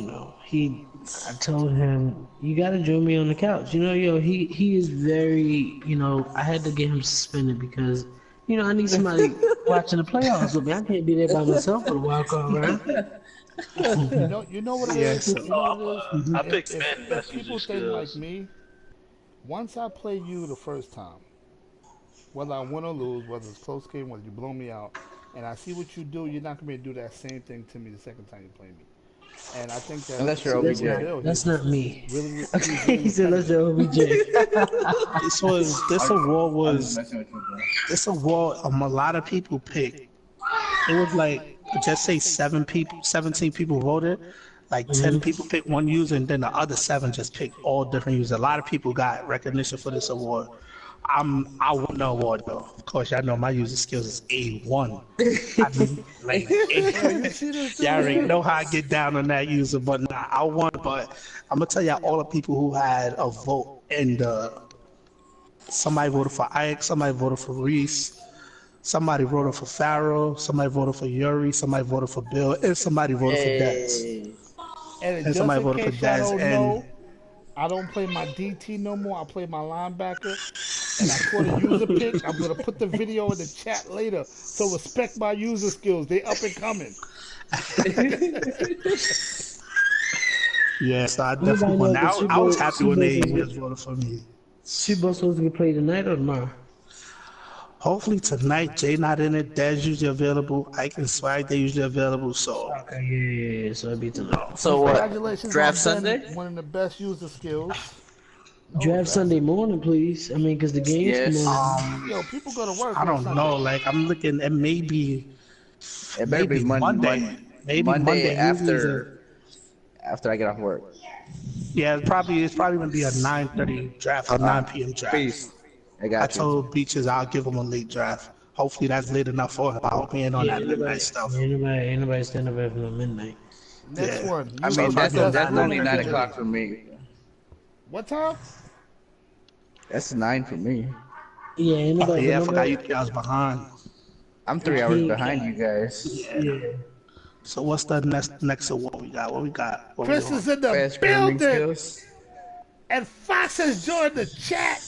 I told him, you gotta join me on the couch. He is very, I had to get him suspended because, I need somebody watching the playoffs with me. I can't be there by myself for the wild card round.
You know what it is? You know what it is?
I picked
If
Ben best
people
user
think like
skills.
me, once I play you the first time, whether I win or lose, whether it's close game, whether you blow me out, and I see what you do, you're not gonna be able to do that same thing to me the second time you play me. And I think that
Unless you're
That's
OBJ.
Bill,
that's
he's
not me.
really,
He said, let's
repetitive.
go OBJ.
This award
I'm
was
messing with you, bro.
this award. A lot of people picked. It was like just say 17 people voted. Like 10 people picked one user, and then the other 7 just picked all different users. A lot of people got recognition for this award. I won the award though. Of course, y'all know my user skills is A1. I mean, like,
You see this
y'all already
dude?
know how I get down on that user, but nah, I won. But I'm gonna tell y'all all the people who had a vote, and somebody voted for Ike, somebody voted for Reese, somebody voted for Farrell, somebody voted for Yuri, somebody voted for Bill, and somebody voted for Dez.
And
And
just
somebody
in
voted for
case y'all
Dez,
don't
and
know, I don't play my DT no more. I play my linebacker. And I saw the user pick. I'm gonna put the video in the chat later. So respect my user skills. They up and coming.
yeah, so I
Anybody
definitely
know
won.
the
I,
Super
I was
Bowl-
happy when
Super
they
Bowl-
just voted for me.
Super Bowl supposed to be played tonight or tomorrow?
Hopefully tonight, Jay not in it. Dad's usually available. Ike and Swag, they usually available. So
Okay, yeah. So it'll be tonight.
So what?
Congratulations
Draft
on Ben,
Sunday?
one of the best user skills. No,
Draft Sunday morning, please. I mean, because the game's
Yes.
tomorrow.
Yo, people go to work
I
on
don't
Sunday.
know. Like I'm looking at maybe
It better be Monday.
Maybe
Monday
Monday. Usually is
after I get off work.
yeah, it's probably gonna be a 9:30 draft or 9 p.m. draft.
Peace. I
I
got you.
told Beaches I'll give him a late draft. Hopefully that's late enough for him. I hope he ain't on that midnight stuff.
Ain't nobody stand up after midnight.
Next
Yeah.
one.
I
You
mean,
got
that's
the best
that's
room
only
in the
9
building.
o'clock for me.
What time?
That's 9 for me.
Yeah, ain't
Oh,
nobody.
yeah, I
nobody-
forgot you think I was behind.
I'm 3 hours behind you guys.
Yeah.
So what's the next award we got? What we got? What we
Chris
doing?
is in the
Best scrambling
building.
skills.
And Fox has joined the chat.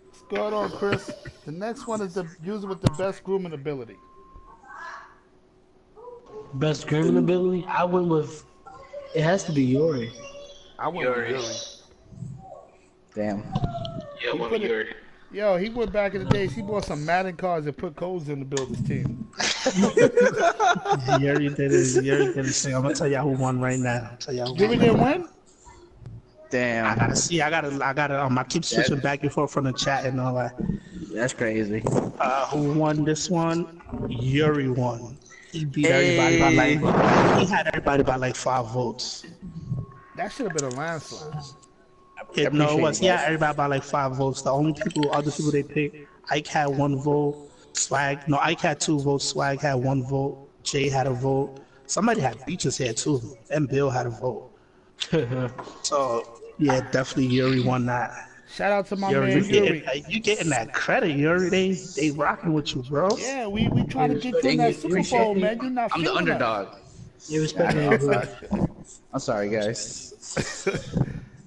What's going on, Chris? The next one is the user with the best grooming ability.
Best grooming ability? I went with. It has to be Yuri.
I went with Yuri.
Damn.
Yeah,
He put it- Yo, he went back in the days. He bought some Madden cards and put codes in to build his team.
Yuri did his thing. I'm gonna tell y'all who won right now. Tell y'all who
Yuri
won.
didn't win?
Damn.
I gotta see. I keep switching back and forth from the chat and all that.
That's crazy.
Who won this one? Yuri won. He beat everybody by like. He had everybody by like 5 votes.
That should have been a landslide.
No, it was. He had everybody by like 5 votes. The only other people they picked, Ike had 1 vote. Swag. No, Ike had 2 votes. Swag had 1 vote. Jay had a vote. Somebody had Beaches here too, and Bill had a vote. So yeah, definitely Yuri won that.
Shout out to my
Yuri,
man Yuri.
you getting that credit, Yuri? They rocking with you, bro.
Yeah, we try to get you in that Super Bowl, man. You're not.
I'm the underdog.
You respect me, bro.
I'm sorry, guys.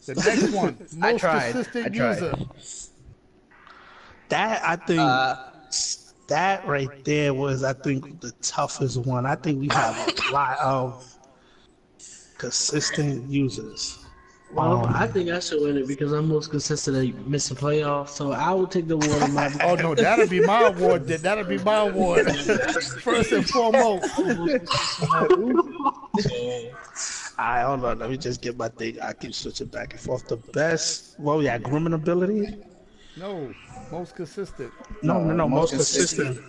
The next one, most
tried.
consistent
I tried.
user.
That I think that right there was the toughest one. I think we have a lot of consistent users.
Well, I think I should win it because I'm most consistent at missing playoffs. So I will take the award on my.
Oh no, that'll be my award. That'll be my award. First and foremost.
I hold on. Let me just get my thing. I keep switching back and forth. The best. Well, yeah, grooming ability.
No, most consistent.
No, most consistent.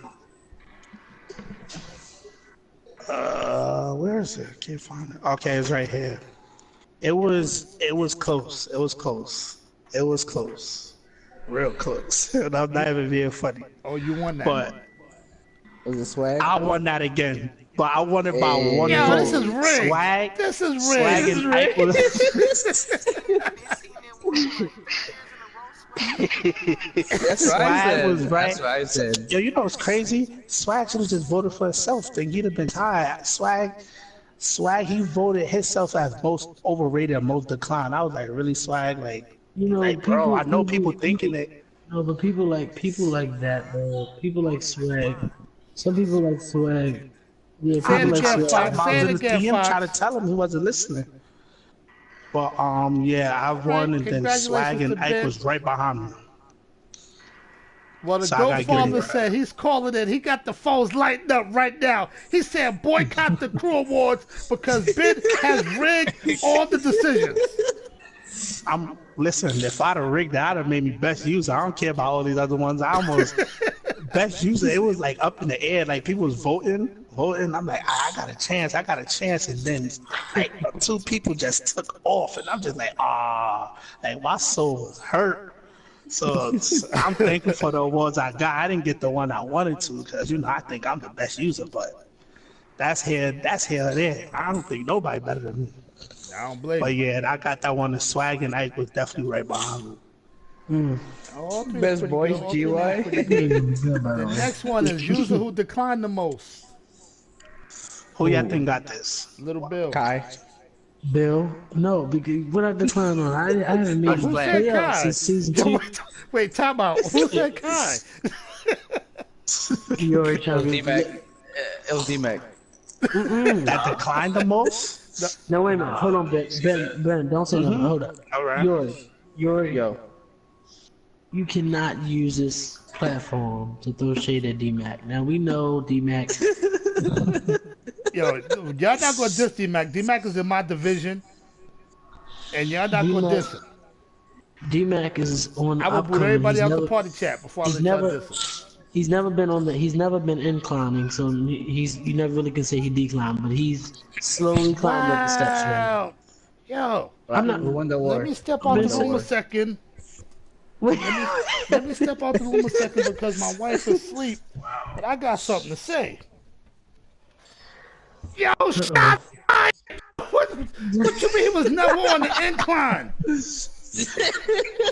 Where is it? I can't find it. Okay, it's right here. It was close. It was close. Real close. And I'm not even being funny.
Oh, you won that.
But
Was it swag?
I won that again. But I won it by 1
Yo,
vote.
this is rigged.
Swag.
This is
Swag
rigged.
and Ike was-
That's what I
Swag
said.
was right.
That's what I said.
Yo, you know what's crazy? Swag should have just voted for himself. Then he'd have been high. Swag, he voted himself as most overrated and most declined. I was like, really, Swag? Like, bro, I know people thinking it.
No, but people like that, bro. People like swag. Some people like swag. Yeah,
Say it
people like
again,
swag.
Fox.
I
Say
was
it
in the
again,
DM trying to
Fox.
tell him he wasn't listening. But yeah, I won, and then Swag and
Congratulations to
Ike
Ben.
was right behind me.
Well, the
So I gotta
GOAT
give
father
you-
said he's calling it. He got the phones lighting up right now. He said boycott the crew awards because Ben has rigged all the decisions.
Listen, if I'd have rigged that, I'd have made me best user. I don't care about all these other ones. I almost best user. It was like up in the air, like people was voting. I'm like, I got a chance, and then like 2 people just took off, and I'm just like, like my soul was hurt. So I'm thankful for the awards I got. I didn't get the one I wanted to because I think I'm the best user, but that's here or there. I don't think nobody better than me.
I don't blame
But
you.
yeah, I got that one. The Swag and Ike was definitely right behind me.
All three
Best
pretty
boys,
good. All three
GY.
pretty good. The next one is user who declined the most.
Who y'all think got this?
Little Bill.
Kai.
Bill? No, because what I declined on, I haven't made
Who
the
said
playoffs
Kai?
since season 2.
Wait, time out. Who said Kai?
You already trying to
D-Mac. It was D-Mac.
That declined the most?
No, wait a minute. Hold on, Ben, don't say nothing. Hold up.
All right.
Yuri,
Yo.
you cannot use this platform to throw shade at D-Mac. Now, we know D-Mac.
Yo, y'all not gonna diss D-Mac. D-Mac is in my division, and y'all not gonna diss him.
D-Mac is on the
I will boot
upcoming.
everybody
He's
out
never-
the party chat before I
he's
let y'all
never-
diss him.
He's never been on the. He's never been inclining, so you never really can say he declined, but he's slowly climbing up the steps right now.
Wow. Yo,
I'm not.
Who won the
let
award?
me step out the
Listen.
room a second. Let me step out the room a second because my wife is asleep, but I got something to say. Yo, stop! What you mean he was never on the incline?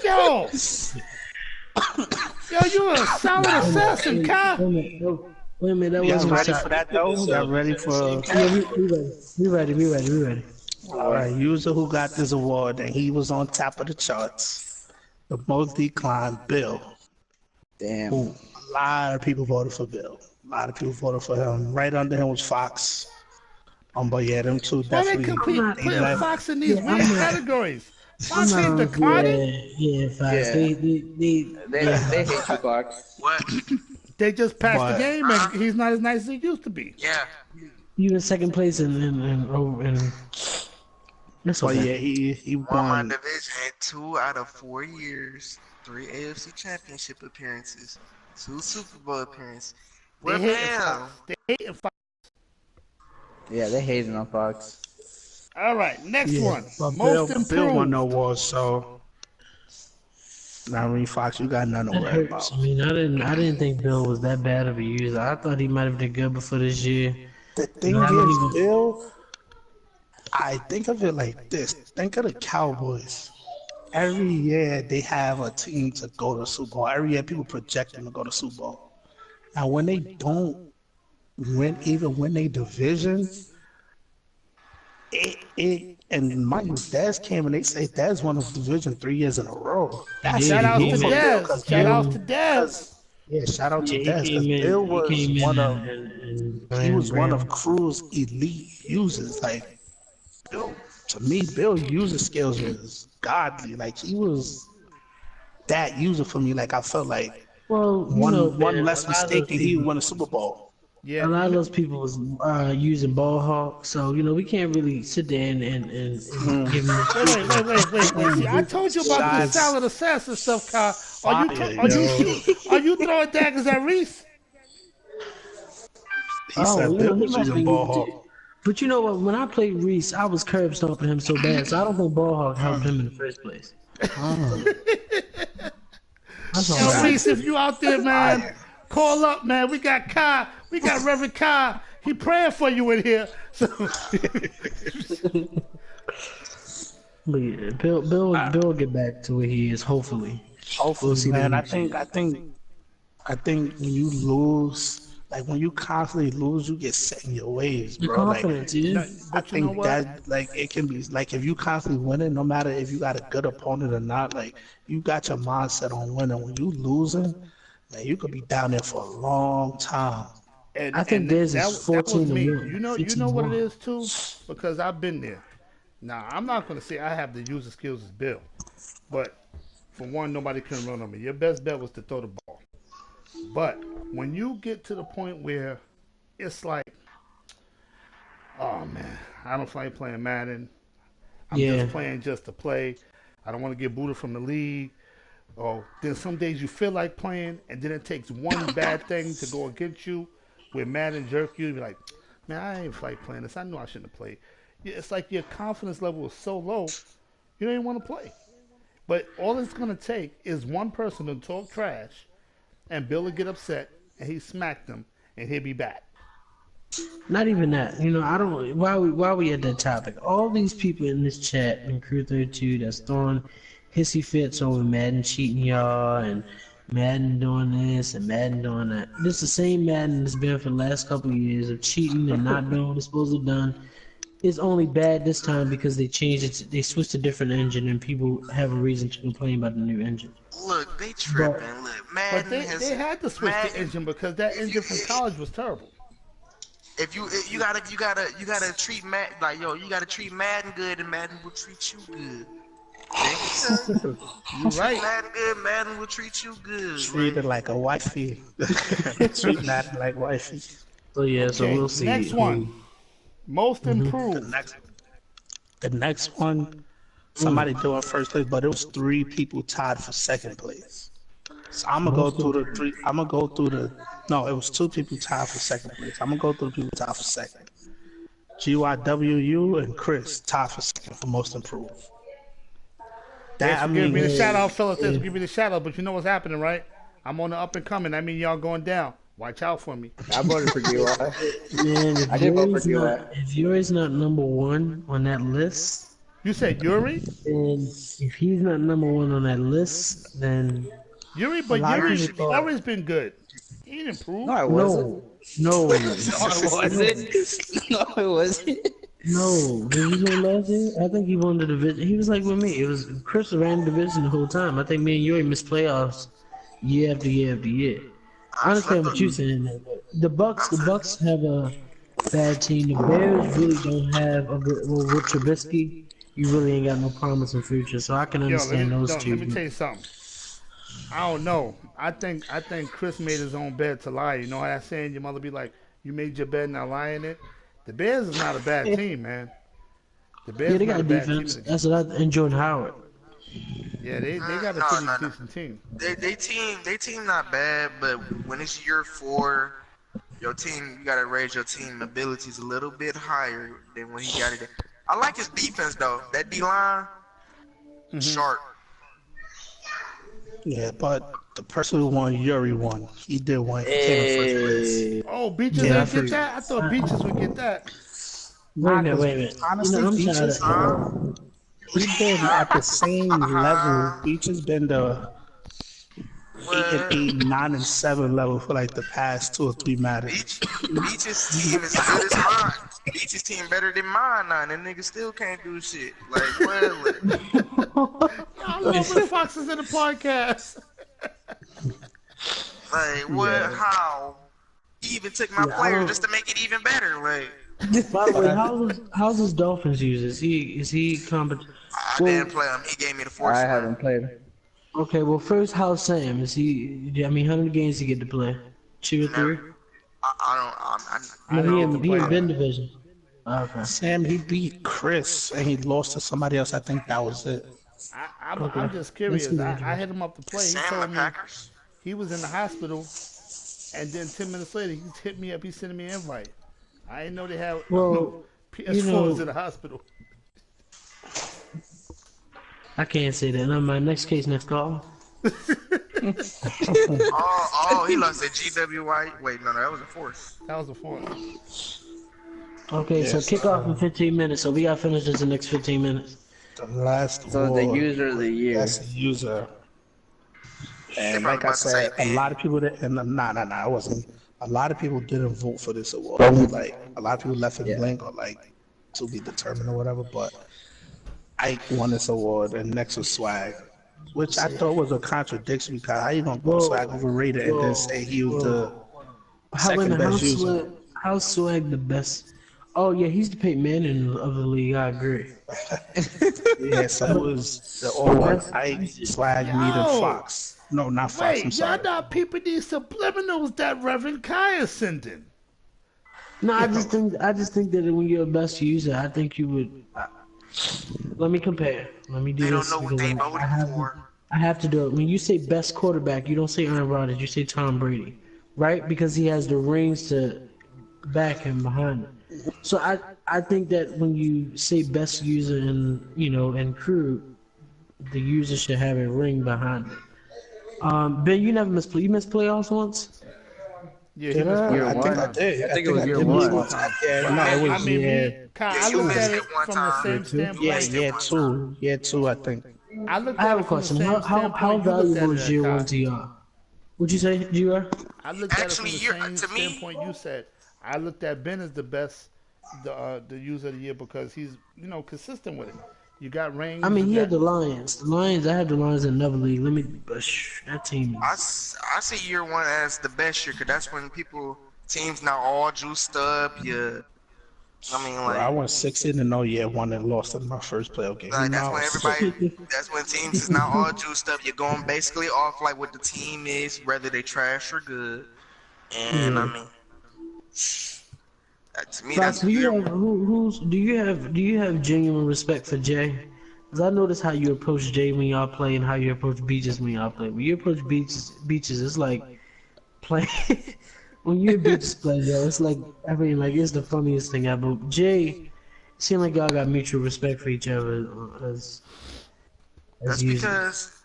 Yo, you're a solid assassin, Kai.
Wait a minute, that
Y'all
wasn't a
ready
shot.
for that though? Y'all ready for?
Yeah, we ready.
All right, user who got this award, and he was on top of the charts. The most declined, Bill.
Damn.
A lot of people voted for Bill. A lot of people voted for him. Right under him was Fox. But yeah, them two
Why they
definitely.
compete putting
left.
Fox in these weird categories? Fox
I'm
ain't
not-
declining.
Yeah, Fox.
Yeah.
They
They hate you, Fox.
They just passed
But-
the game, and he's not as nice as he used to be.
you in second place and That's
But yeah,
okay.
he
Won my
won.
division in 2 out of 4 years, 3 AFC Championship appearances, 2 Super Bowl appearances.
They
Well,
hating Fox.
bam.
They hating Fox.
Yeah, they hating on Fox.
All right, next
Yeah,
one.
but
Most
Bill won the
improved.
award, so I mean, Fox, you got nothing to
That
worry
hurts.
about.
I mean, I didn't think Bill was that bad of a user. I thought he might have did good before this year.
The
You know,
thing
I don't
is,
even.
Bill, I think of it like this. Think of the Cowboys. Every year they have a team to go to the Super Bowl. Every year people project them to go to the Super Bowl. And when they don't even win a division, and mind you, Dez came and they say Dez won a division 3 years in a row.
He
That's
did.
Shout
He
outs
huge
to
came
for
in.
Bill
Dez.
because
Shout outs
Bill,
to
Bill.
Dez.
yeah, shout out to
Yeah, he
Dez because
came in.
Bill
He
was
came in
one of
and
he
ran
was one of
Brown.
Crew's elite users. Like Bill, to me, Bill user skills was godly. Like he was that user for me. Like I felt like
Well,
one
man, a
less
lot of
mistake
those
and he
people,
would win a Super Bowl.
Yeah,
a lot
you
of
know,
those people was using ball hawk. So we can't really sit there and give them this treatment.
wait. See, I
Ooh,
told you about this
shots
salad assassin stuff, Kyle.
fire,
Are you
yo.
shoot? Are you throwing daggers at Reese?
He
Oh,
said Bill
he
was
might have
using
been
ball
using
hawk.
it. But you know what? When I played Reese, I was curb stomping him so bad. So I don't think ball hawk helped him in the first place.
Mm,
That's all
Yo,
I'm saying.
Reese, if
shots
you out there, man,
fire.
call up, man. We got Kai. We got Reverend Kai. He praying for you in here. So
But yeah, Bill will get back to where he is. Hopefully, we'll
Hopefully,
see that
man.
next year.
I think when you lose, like when you constantly lose, you get set in your ways,
The
bro. Like
confidence, yeah.
no,
I
but you know
think
what?
that like it can be like if you constantly winning, no matter if you got a good opponent or not, like you got your mindset on winning. When you losing, man, you could be down there for a long time.
And
I think theirs is
that was
14 to
me.
one,
You
15
know
to
what it
1.
is too, because I've been there. Now I'm not gonna say I have the user skills as Bill, but for one, nobody can run on me. Your best bet was to throw the ball. But when you get to the point where it's like, oh man, I don't feel like playing Madden. I'm just
Yeah,
playing just to play. I don't want to get booted from the league. Or then some days you feel like playing, and then it takes one bad thing to go against you, where Madden jerk you. You're like, man, I ain't feel like playing this. I knew I shouldn't have played. It's like your confidence level is so low, you don't even want to play. But all it's gonna take is one person to talk trash, and Bill will get upset, and he smacked them, and he'll be back.
not even that. I don't. Why we at that topic? All these people in this chat in Crew 32 that's throwing hissy fits over Madden cheating y'all and Madden doing this and Madden doing that. This the same Madden that's been for the last couple of years of cheating and not doing what it's supposed to be done. It's only bad this time because they changed it. They switched to a different engine, and people have a reason to complain about the new engine.
Look, they
But
tripping. Look,
But
Madden
they
has
had to switch the
Madden.
engine because that
If you
engine from college was terrible.
if you gotta treat Madden like yo, you gotta treat Madden good, and Madden will treat you good.
You
Treat
right.
Madden good, Madden will treat you good.
Treat it like a wifey. Treat that like wifey.
so yeah, so
Okay,
we'll see
next one.
who.
Most
The
improved.
next, the next one, somebody doing first place, but it was three people tied for second place. So I'm gonna go
Most
through the
improved.
three. I'm gonna go through the. No, it was two people tied for second place. I'm gonna go through the people tied for second. GYWU and Chris tied for second for most improved.
Thanks
That I
for giving me the
mean,
shout out, fellas. Thanks
Yeah.
for giving me the shout out. But you know what's happening, right? I'm on the up and coming. That means y'all going down. Watch out for me.
I voted for Gywu.
Man,
I did vote for Gywu.
If Yuri's not number one on that list,
You said Yuri?
then if he's not number one on that list, then
Yuri,
a
but
lot of
Yuri's,
people thought.
Yuri's been good. He didn't improve.
No, I wasn't.
no,
No, it wasn't. No, it wasn't.
no. Did you say last year? I think he won the division. He was like with me. It was Chris ran the division the whole time. I think me and Yuri missed playoffs year after year after year. I understand what you're saying. But the Bucks have a bad team. The Bears really don't have a good. Well, with Trubisky, you really ain't got no promise in future. So I can
Yo,
understand those
let me
two.
tell you something. I don't know. I think Chris made his own bed to lie. You know how that saying? Your mother be like, "You made your bed, now lie in it." The Bears is not a bad team, man. The
Yeah,
Bears
they
not a
got
bad team.
defense. That's what I enjoy Howard.
Yeah, they got a
No,
pretty
no, no.
decent team.
They team not bad, but when it's year 4, your team you gotta raise your team abilities a little bit higher than when he got it. I like his defense though. That D line, sharp.
Yeah, but the person who won, Yuri won. He did win. He came in first place.
Hey.
Oh, Beaches
Yeah,
ain't get that. I thought Beaches would get that.
Wait a
Nah,
minute,
'cause
wait a minute.
honestly,
I'm
Beaches,
tired.
he been at the same level. Beaches been the 8-8, 9-7 level for like the past 2 or 3 matters.
Beach's team is good as mine. Beach's team better than mine now. And that nigga still can't do shit. Like what?
I love when Fox is in the podcast.
Like what? How? He even took my player just to make it even better. Like
By the way, how's his Dolphins use? Is he competent?
I didn't play him. He gave me the force.
I haven't played.
Okay, well first, how's Sam? Is he? I mean, how many games he get to play? 2 or 3?
I
No, he
don't.
in Ben division. Okay.
Sam, he beat Chris and he lost to somebody else. I think that was it.
I'm just curious. I hit him up to play. He
Sam the
told me
Packers.
he was in the hospital, and then 10 minutes later he hit me up. He's sending me an invite. I didn't know they had
Well,
PS4s in the hospital.
I can't say that. No, my next case, next call.
Oh, he lost at GWI. Wait, no, that was a force.
That was a force.
Okay, so
Yes,
kick off in 15 minutes. So we gotta finish this in the next 15 minutes.
The last
So the
award,
user of the year.
that's the user. And
Probably
like I
about to say
said, a
me.
lot of people that and nah, it wasn't. A lot of people didn't vote for this award. Like a lot of people left it blank or like to be determined or whatever. But Ike won this award, and next was Swag, which I thought was a contradiction because how you gonna go Swag overrated and then say he was the second best user?
How's Swag the best? Oh yeah, he's the Peyton Manning of the league. I agree.
Yeah, so it was the award Ike, Swag, Mead, and Fox. No, not Fox. I'm
Wait, y'all
sorry.
not peeping these subliminals that Reverend Kai is sending.
No, I just think that when you're a best user, I think you would. Let me compare. Let me do
They
this.
don't know what they
because
voted for.
I have to do it. When you say best quarterback, you don't say Aaron Rodgers. You say Tom Brady, right? Because he has the rings to back him behind him. So I think that when you say best user and crew, the user should have a ring behind it. Ben, you never missed play. You missed playoffs once?
Yeah, he must
Year
I think
one.
I did.
I think it was year
did miss
one.
time. Yeah, no, it was.
I mean,
yeah,
Kai,
Yeah,
I
you
looked
missed
at
it
it
one
from
time.
the same standpoint.
yeah, two, I think.
I looked
I
at
have
it
a
from the
question.
same
How
standpoint
how
you looked at
valuable
it,
is year
Kai.
one to y'all? What'd you say, G.R.?
I looked at it
Actually,
from the
you're-
same
to me-
standpoint you said. I looked at Ben as the best, the user of the year because he's consistent with it. You got rings.
I mean,
you
he had
got-
the Lions. The Lions. I had the Lions in another league. That team.
I see year 1 as the best year because that's when teams now all juiced up. Yeah, I mean
Bro, I
like,
went 16-0 year one and lost in my first playoff game.
like that's
No,
when that's when teams is now all juiced up. You're going basically off like what the team is, whether they trash or good. And I mean, to me
Fox,
that's
do you
year
have do you have genuine respect for Jay? Because I noticed how you approach Jay when y'all play and how you approach Beaches when y'all play. When you approach Beaches, it's like playing. When you and Beaches play, yo, it's like it's the funniest thing ever. Jay, it seems like y'all got mutual respect for each other as
That's
users.
because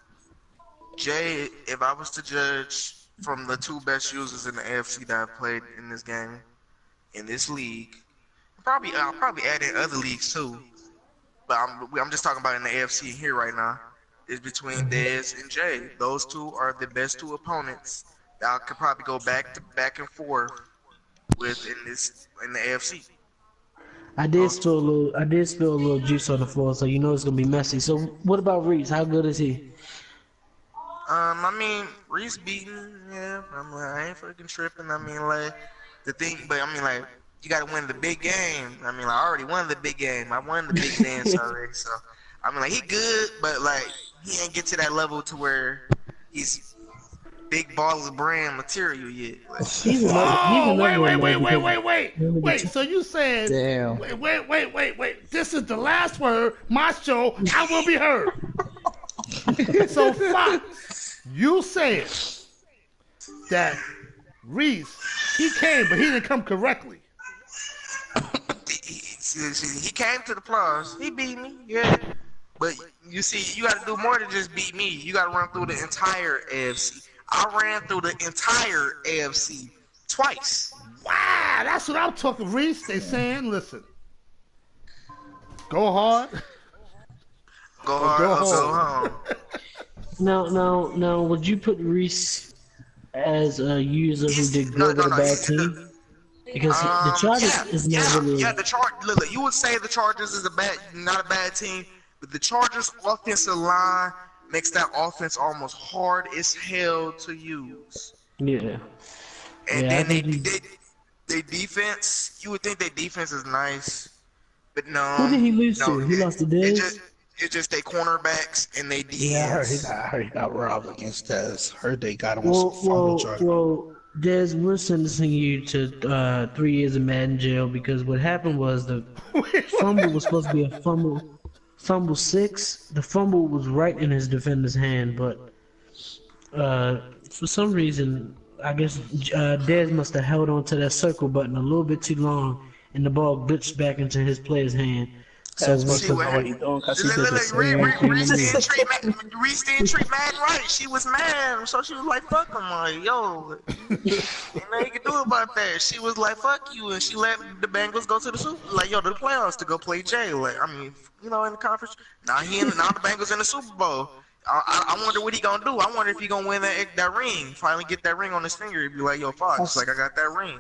Jay, if I was to judge from the 2 best users in the AFC that I've played in this game, in this league, I'll probably add in other leagues too. But I'm just talking about in the AFC here right now. Is between Dez and Jay. Those 2 are the best 2 opponents that I could probably go back and forth with in the AFC.
I did spill a little juice on the floor, so you know it's gonna be messy. So what about Reese? How good is he?
I mean, Reese beaten, yeah. I ain't fucking tripping. I mean, like, but I mean, like, you gotta win the big game. I mean, like, I already won the big game. I won the big dance already, so. I mean, like, he good, but, like, he ain't get to that level to where he's big baller brand material yet. Like,
He's
Oh,
another one, man, because remember the
wait. So you said,
Damn.
wait. This is the last word. My show, I will be heard. So Fox, you said that Reese, he came, but he didn't come correctly.
he came to the playoffs. He beat me, yeah. But you see, you got to do more than just beat me. You got to run through the entire AFC. I ran through the entire AFC twice.
Wow, that's what I'm talking, Reese. They saying, listen, go hard.
Go hard or go home.
Now, would you put Reese as a user who did good with a bad team? Because the Chargers is not really.
Yeah, the Chargers. Look, you would say the Chargers is not a bad team, but the Chargers' offensive line makes that offense almost hard as hell to use.
Yeah.
And
Yeah,
then they defense. You would think their defense is nice, but no.
Who did he lose to? He lost to Dez?
It's just their cornerbacks and they defense.
Yeah, I heard he got robbed against Dez. Heard they got him on some fumble charge.
Well, Dez, we're sentencing you to 3 years of Madden jail because what happened was the fumble was supposed to be a fumble 6. The fumble was right in his defender's hand, but for some reason, I guess Dez must have held on to that circle button a little bit too long, and the ball glitched back into his player's hand. So
That's what he's doing because he did the same thing.
Reese didn't treat Madden right. She was mad, so she was like, "Fuck him!" Like, yo, ain't nothing you can do about that. She was like, "Fuck you," and she let the Bengals go to the to the playoffs to go play Jay. Like, I mean, in the conference. Now the Bengals in the Super Bowl. I wonder what he gonna do. I wonder if he gonna win that ring. Finally get that ring on his finger. He'd be like, "Yo, Fox, like I got that ring."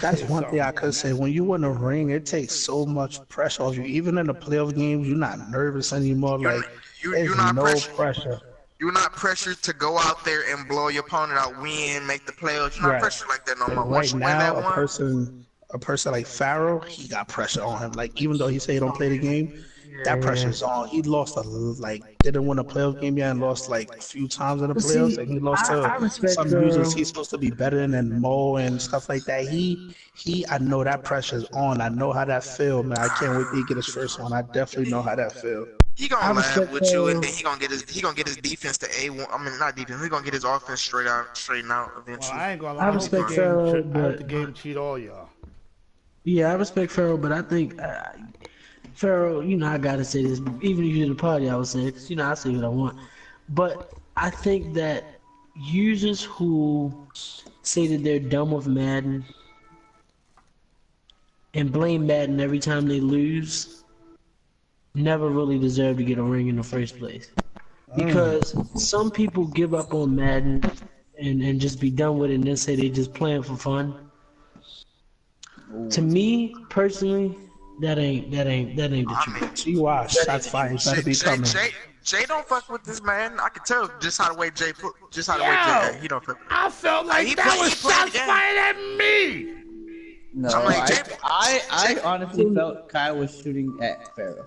That's one thing I could say. When you win a ring, it takes so much pressure off you. Even in the playoff games, you're not nervous anymore. There's no pressure.
You're not pressured to go out there and blow your opponent out, win, make the playoffs. You're not pressured like that no more.
Right now, a person like Farrell, he got pressure on him. Like, even though he said he don't play the game, that pressure's on. He lost didn't win a playoff game yet and lost a few times in the playoffs. And he lost to some users he's supposed to be better than Mo and stuff like that. I know that pressure's on. I know how that feel, man. I can't wait till he get his first one. I definitely know how that feel.
He gonna laugh with you, and then he gonna get his defense to A1. I mean, not defense. He gonna get his offense straighten out eventually.
Well, I ain't gonna lie.
I respect Farrell, but
the game cheat all y'all.
Yeah, I respect Farrell, but I think Farrell, I gotta say this. Even if you're in the party, I would say it, 'cause, I say what I want. But I think that users who say that they're done with Madden and blame Madden every time they lose never really deserve to get a ring in the first place. Because some people give up on Madden and just be done with it and then say they just playing for fun. To me, personally, that ain't the truth.
She watch. That's fine. It better be coming.
Jay don't fuck with this man. I can tell just how the way Jay he don't fuck.
I felt like that was shots fired at me.
No,
like,
I honestly felt Kai was shooting at Farrell.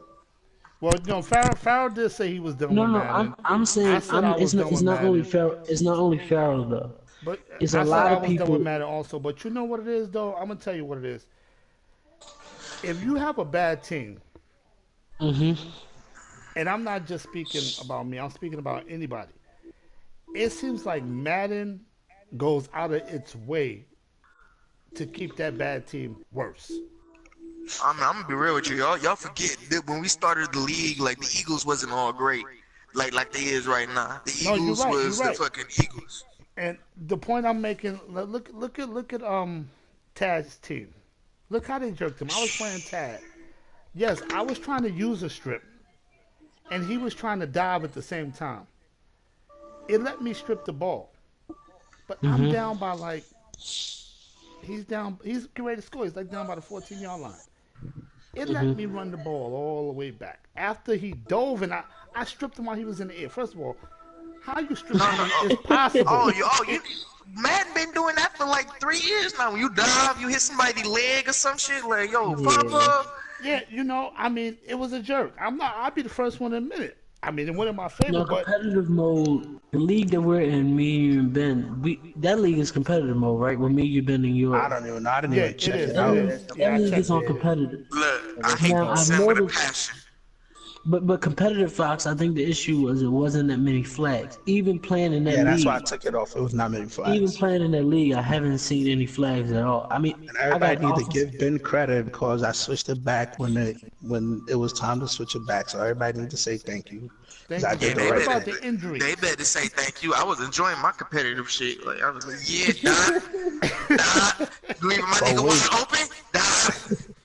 Well, Farrell did say he was done
No,
with
no,
Madden.
I'm saying it's not only Farrell. It's not only Farrell though.
But
it's
a
lot of
people
people.
with Madden also. But you know what it is, though. I'm gonna tell you what it is. If you have a bad team, and I'm not just speaking about me, I'm speaking about anybody. It seems like Madden goes out of its way to keep that bad team worse.
I'm gonna be real with you, y'all forget that when we started the league, like the Eagles wasn't all great, like they is right now. The Eagles was the fucking Eagles.
And the point I'm making, look at Tad's team. Look how they jerked him. I was playing Tad. Yes, I was trying to use a strip, and he was trying to dive at the same time. It let me strip the ball, but I'm down by he's down. He's getting ready to score. He's down by the 14-yard line. It let me run the ball all the way back. After he dove, and I stripped him while he was in the air. First of all, how you strip him is possible.
Madden been doing that for 3 years now. When you dive, you hit somebody's leg or some shit. Pop up.
Yeah, I mean, it was a jerk. I'll be the first one to admit it. I mean, it went in my
No,
favor, but
competitive mode. The league that we're in, me, you, and Ben, that league is competitive mode, right? With me, you, Ben, and you.
I don't even know. I didn't
yeah,
even
it
check
is.
it
It
out.
is.
That
Yeah, I
league
checked
is on
it.
competitive.
Look, I hate
Now, I've
sin with a
noticed,
passion.
but competitive Fox, I think the issue was it wasn't that many flags. Even playing in that
Yeah, that's why I
league,
took it off. It was not many
even
flags.
playing in that league, I haven't seen any flags at all. I mean,
And
I got
everybody need to
offensive.
give Ben credit because I switched it back when it was time to switch it back. So everybody need to say thank you. 'Cause
Thank
I
you,
did
Ben.
the
What
right
about
thing.
the injury?
They better say thank you. I was enjoying my competitive shit. Like I was like, yeah, Doc, leaving my
But
nigga
wait,
wide open, Doc.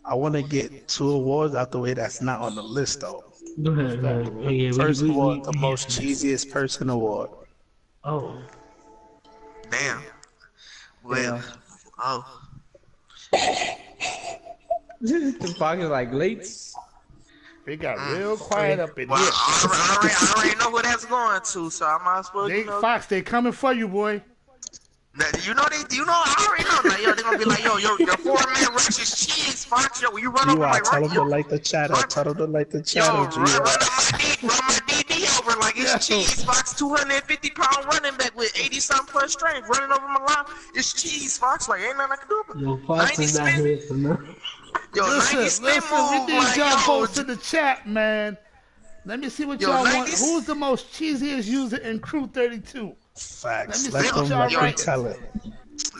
I want to get 2 awards out the way that's not on the list though.
Go ahead, go ahead. Oh, yeah,
First award, the
we
most cheesiest person award.
Oh,
Damn. Well, oh,
The Fox is like late.
It got real quiet up in
well,
here.
I already know who that's going to, so I might as well,
They,
you know.
Fox, they coming for you, boy.
You know I already know. Like, yo, they gonna be like, yo, your 4-man rush is cheese, Fox. Yo, you run over
G.Y.,
like,
tell
run,
them to
yo,
like the chat up. Tell them to like the
yo,
chat up,
run
G.Y.
my DB over like it's cheese, Fox. 250-pound running back with 80-something plus strength running over my line. It's cheese, Fox. Like, ain't nothing I can do about it.
yo, Fox
90
is not
spin,
here for nothing.
yo, 90
Listen,
spin
we
move,
need
like,
y'all
yo,
votes in the chat, man. Let me see what
Yo,
y'all want.
90s?
Who's the most cheesiest user in Crew 32?
Facts.
Let me
Let
see what
them
y'all
let them
writing.
tell it.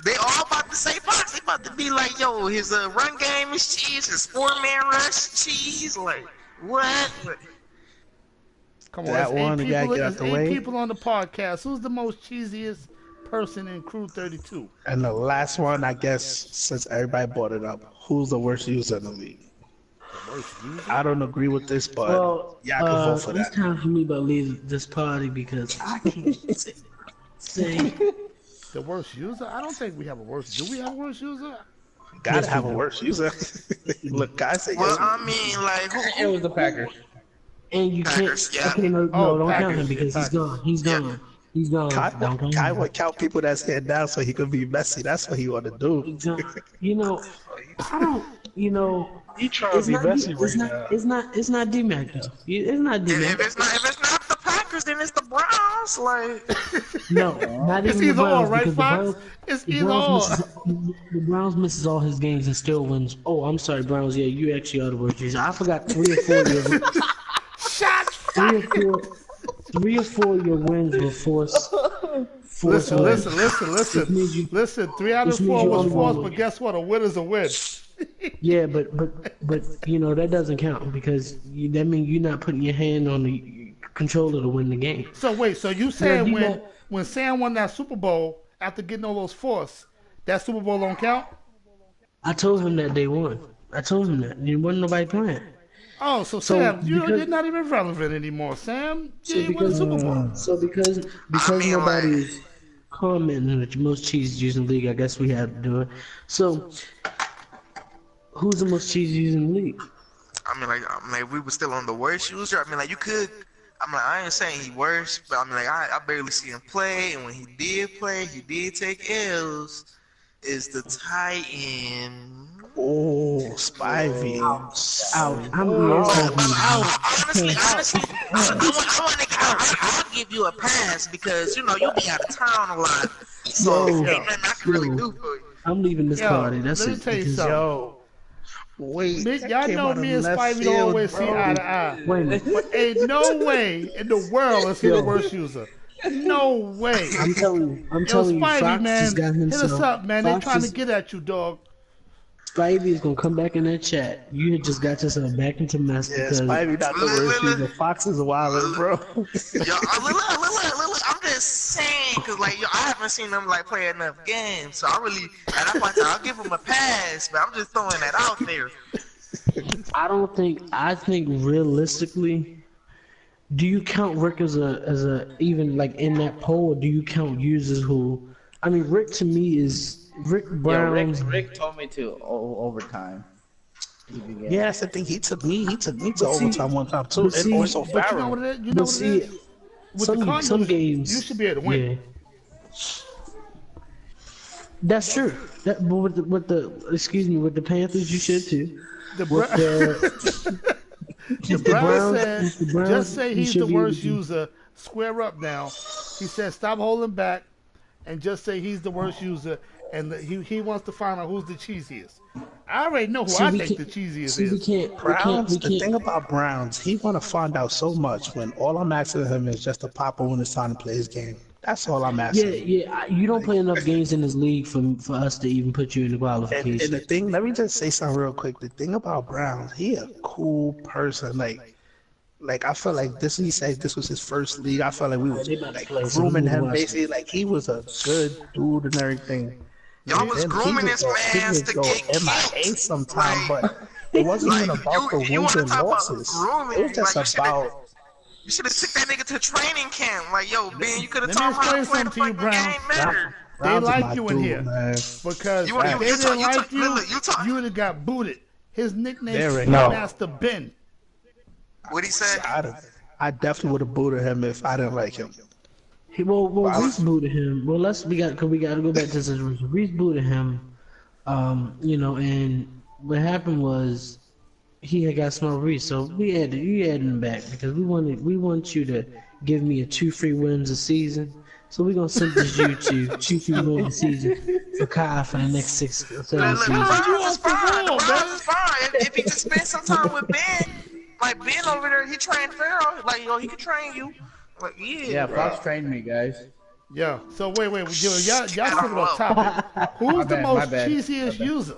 they all about to say Fox. They about to be like, yo, his run game is cheese. His 4-man rush cheese. Like, what?
Come on,
That one, you gotta get out
there's
the
8
way.
people on the podcast. Who's the most cheesiest person in Crew 32?
And the last one, I guess, since everybody brought it up, who's the worst user in the league? I don't agree with this, but
Well,
y'all can vote for
it's
that.
time for me to leave this party because I can't say.
The worst user? I don't think we have a worst. Do we have a worst user?
Gotta have a worse user. Look, guys say
Well,
yes.
I mean, like,
It was the Packers.
And you can't.
Packers, yeah.
Okay, no,
Oh,
don't count
Packers,
him because
yeah,
he's gone. He's
Yeah.
gone. He's gone. Don't count
Kai
him.
would count people that's here now so he could be messy. That's what he want to do.
He's gone. You know, I don't. You know,
He trying to be messy right now.
It's not D-Mac though. It's not D-Mac.
if it's not the Packers, then it's the Browns. Like,
No, not
It's
even the
either or,
Browns
right,
because the
Fox?
Browns.
It's
The
either
Browns,
or.
the Browns misses all his games and still wins. Oh, I'm sorry, Browns. Yeah, you actually are the worst. I forgot 3 or 4 of your
Shots
three or four of your wins were forced.
Listen,
wins.
listen.
means you-
Listen, 3 out of
which means
4
you
was
only
forced,
won
but
one.
guess what? A win is a win.
Yeah, but you know that doesn't count because that means you're not putting your hand on the controller to win the game.
So wait, so you saying
D-Mac-
when Sam won that Super Bowl after getting all those forced, that Super Bowl don't count?
I told him that they won. I told him that. There wasn't nobody playing.
Oh, so
So,
Sam,
because-
you're not even relevant anymore, Sam.
So
You didn't win the Super Bowl.
So because
I mean,
nobody's commenting that the most cheese using the league, I guess we had to do it. So who's the most cheese using the league?
I mean, like, we were still on the worst user. I mean, like, you could. I'm like, I ain't saying he worse, but I mean, like, I barely see him play, and when he did play, he did take L's. Is the tight end?
Oh, Spivey.
Ouch. I'm being
Honestly, I'll give you a pass because you know you'll be out of town a lot, so
Yo.
ain't nothing I can really do for you.
I'm leaving this
Yo,
party. That's
let me
it.
tell you
Because-
something.
Yo. Wait.
Bitch,
that
y'all
came
know
out of
me and
left
Spivey don't
field,
always see
bro.
eye to eye.
Wait a minute.
But ain't no way in the world is he the worst user. No way.
I'm telling you.
Yo,
Spivey,
Spivey, man,
just got
hit
himself.
us up, man. They
Fox
trying to
is-
get at you, dog.
Spivey is gonna come back in that chat. You had just got yourself back into mess
Yeah,
because
Spivey not the worst user. Fox is wild, bro.
Yo, I'm just saying, cause like yo, I haven't seen them like play enough games, so I'll give them a pass, but I'm just throwing that out there.
I think realistically, do you count Rick as a even like in that poll, or do you count users who? I mean, Rick to me is Rick
Yeah,
Brown.
Rick told me to overtime.
Yeah, that's the thing. He took me to
see-
overtime one time too.
but
And
see-
also
But you know
Farrell.
what it is? You know
But
what
see,
it is? With the Cardinals,
some games
you should be able to win.
Yeah, that's true. But with the excuse me, with the Panthers, you should too.
The
With
Bra-
the
Brown
Browns,
said,
Mr. Browns,
just say
you
he's the
should be able
worst
to.
user. Square up now. He said, stop holding back and just say he's the worst user. And he wants to find out who's the cheesiest. I already know who
See,
I
we
think
can't.
the cheesiest
See, we
is.
can't. We can't.
Browns,
We
the thing
can't.
about Browns, he want to find out so much when all I'm asking him is just to pop on when it's time to play his game. That's all I'm
Yeah,
asking.
yeah. You don't play enough games in this league for us to even put you in the
And the
qualification.
thing, let me just say something real quick. The thing about Browns, he a cool person. Like I felt like this. He said this was his first league. I felt like we was
They about to
like
play, so we
grooming
need to
him
watch
basically. Like he was a good dude and everything.
Y'all was
Then
grooming this
he
man
would
to
go
get
MIA
killed.
sometime,
Like,
but it wasn't even about the
you
wins
want to
and
talk about
losses.
grooming?
It was just
Like,
about.
you should have took that nigga to training camp. Like, yo, Ben, you could have
Let me
taught him how to
explain
play the
something to you,
fucking
Brown.
game better.
They
Browns is
like
my
you in
dude,
here.
man.
Because
You-
if
you-
they
you talk-
didn't
you
like
talk-
you,
look, you talk-
you would have got booted. His nickname
There
is
we go.
Master Ben.
What he said?
I definitely would have booted him if I didn't like him.
Reese booted him. Well, cause we got to go back to the situation. Reese booted him. And what happened was he had got small Reese, so you added him back because we want you to give me 2 free wins a season. So we're gonna sentence you to 2 free wins a season for Kyle for the next 6 or 7
Look,
seasons.
Browns is fine. The Browns is fine. If he just spend some time with Ben, like Ben over there, he trained Pharaoh. Like, yo, he could train you. Like,
Yeah, Fox trained me, guys.
Yeah. So wait, y'all sticking on topic. Who's the
bad,
most
my bad.
cheesiest user?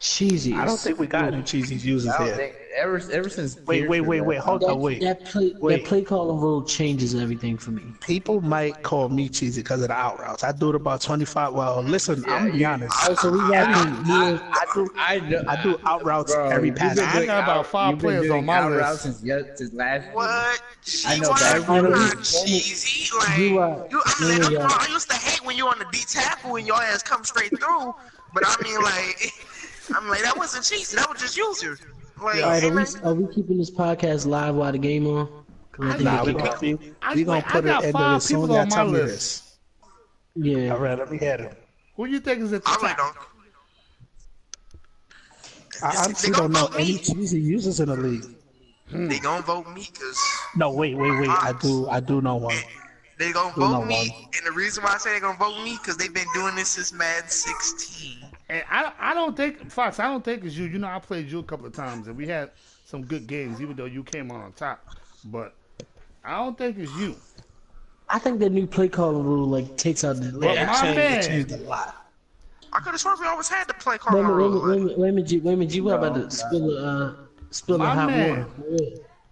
Cheesy.
I don't think we got any cheesy users
I don't
here.
think ever since.
Wait, hold on, wait.
That
Wait.
play calling rule changes everything for me.
People might call me cheesy because of the out routes. I do it about 25. Well, listen, I'm gonna be honest.
Oh, so we got
I do out routes
Bro,
every
you've
pass.
been
I
doing
got about 5
you've been
players
doing
on my
out
list.
routes since last year.
what?
I know
G-Wild,
that.
you're
I
not cheesy. Like,
G-Wild.
I used to hate when you on the D tackle and your ass come straight through. But I mean, like, that wasn't cheesy. That was just user. Like,
All right,
hey,
are
man,
we keeping this podcast live while the game on? 'Cause I think
Nah,
we
we
keep-
gonna put it
got
in
5
as soon
people
as
on
I
my
tell me
list.
this.
yeah.
All right, let me hear them.
Who do you think is at the
I really
top?
don't.
I honestly don't know any cheesy users in the league.
They gonna vote me because
No, wait. I do know one.
they gonna
Who know
vote me.
one?
And the reason why I say they gonna vote me because they've been doing this since Madden 16.
And I don't think Fox. I don't think it's you. You know, I played you a couple of times, and we had some good games, even though you came on top. But I don't think it's you.
I think the new play calling rule takes out the.
But my man,
changed a lot.
I could have sworn we always had to play
Wait a
Carl
minute, wait a minute, G. What about to spill the
My
hot
man.
water?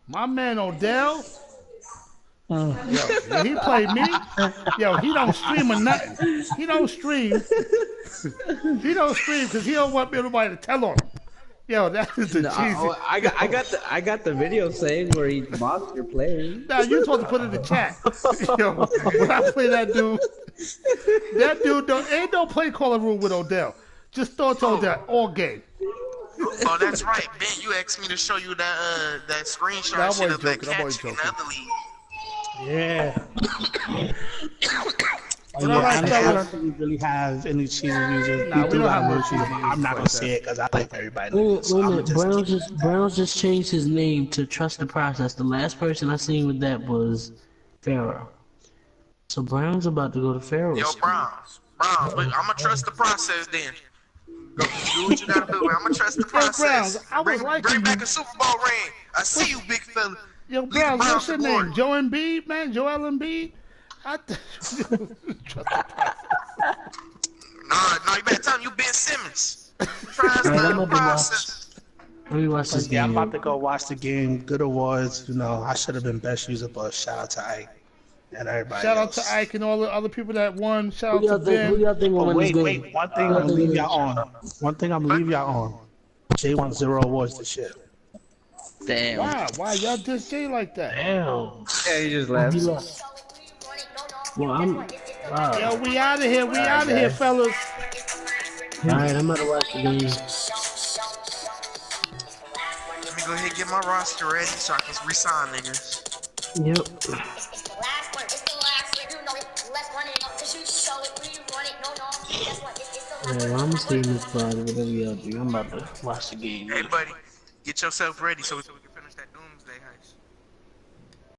my man Odell. Yo, when he played me, yo, he don't stream or nothing. He don't stream. He don't stream because he don't want nobody to tell on him. Yo, that is the
No,
cheesy.
I got the video saved where he's monster playing.
Now you're supposed to put it in the chat. Yo, when I play that dude ain't no play calling rule with Odell. Just throw it to Odell all game.
Oh, that's right, Ben. You asked me to show you that screenshot
Nah, I'm
shit
only
of that
joking, I'm only
catch in the
joking.
other league.
Yeah.
But all right,
I
fellas.
don't think we really have any cheesy users.
Nah, we
do
don't
got
have no
one
cheesy
users.
users
I'm not
like
gonna
that.
say it because I like everybody.
Wait
So
a
I'ma
minute,
just
Browns just changed his name to Trust the Process. The last person I seen with that was Pharaoh. So Brown's about to go to Pharaoh.
Yo, Browns, I'm gonna trust the process then. Go do what you gotta do, man. I'm gonna trust the process.
Browns, I was
bring
liking
back
you.
a Super Bowl ring. I see you, big fella.
Yo,
Lead the
Browns,
Browns
what's
to
your
glory.
name? Joe Embiid, man? Joel Embiid? Trust the process.
Nah, you better tell him you Ben Simmons. Trust
Alright, I'm
the
about to
process.
Let me watch this
Yeah, I'm
game.
about to go watch the game. Good awards. You know, I should have been best user, but shout out to Ike and everybody
Shout out
else.
to Ike and all the other people that won. Shout
Who
out to
y'all
Ben.
think will
Oh,
win this
wait.
game?
One thing I'm gonna leave y'all on. Jay won 0 awards this year.
Damn.
Why y'all just say like that?
Damn.
Yeah, he just left.
He left. Well, wow.
Yo, we out of here, fellas.
Alright, I'm about to watch the game.
Let me go ahead and get my roster ready so I can resign niggas.
Yep.
It's the last one. It's the last one. You know it. Let's run it up. Cause you show it. We run it. No. Guess what? It's the last
Yeah,
one.
well, I'm gonna stay in this pod, whatever y'all do. I'm about to watch the game.
Hey, buddy, get yourself ready so we can finish that. Jay Heights.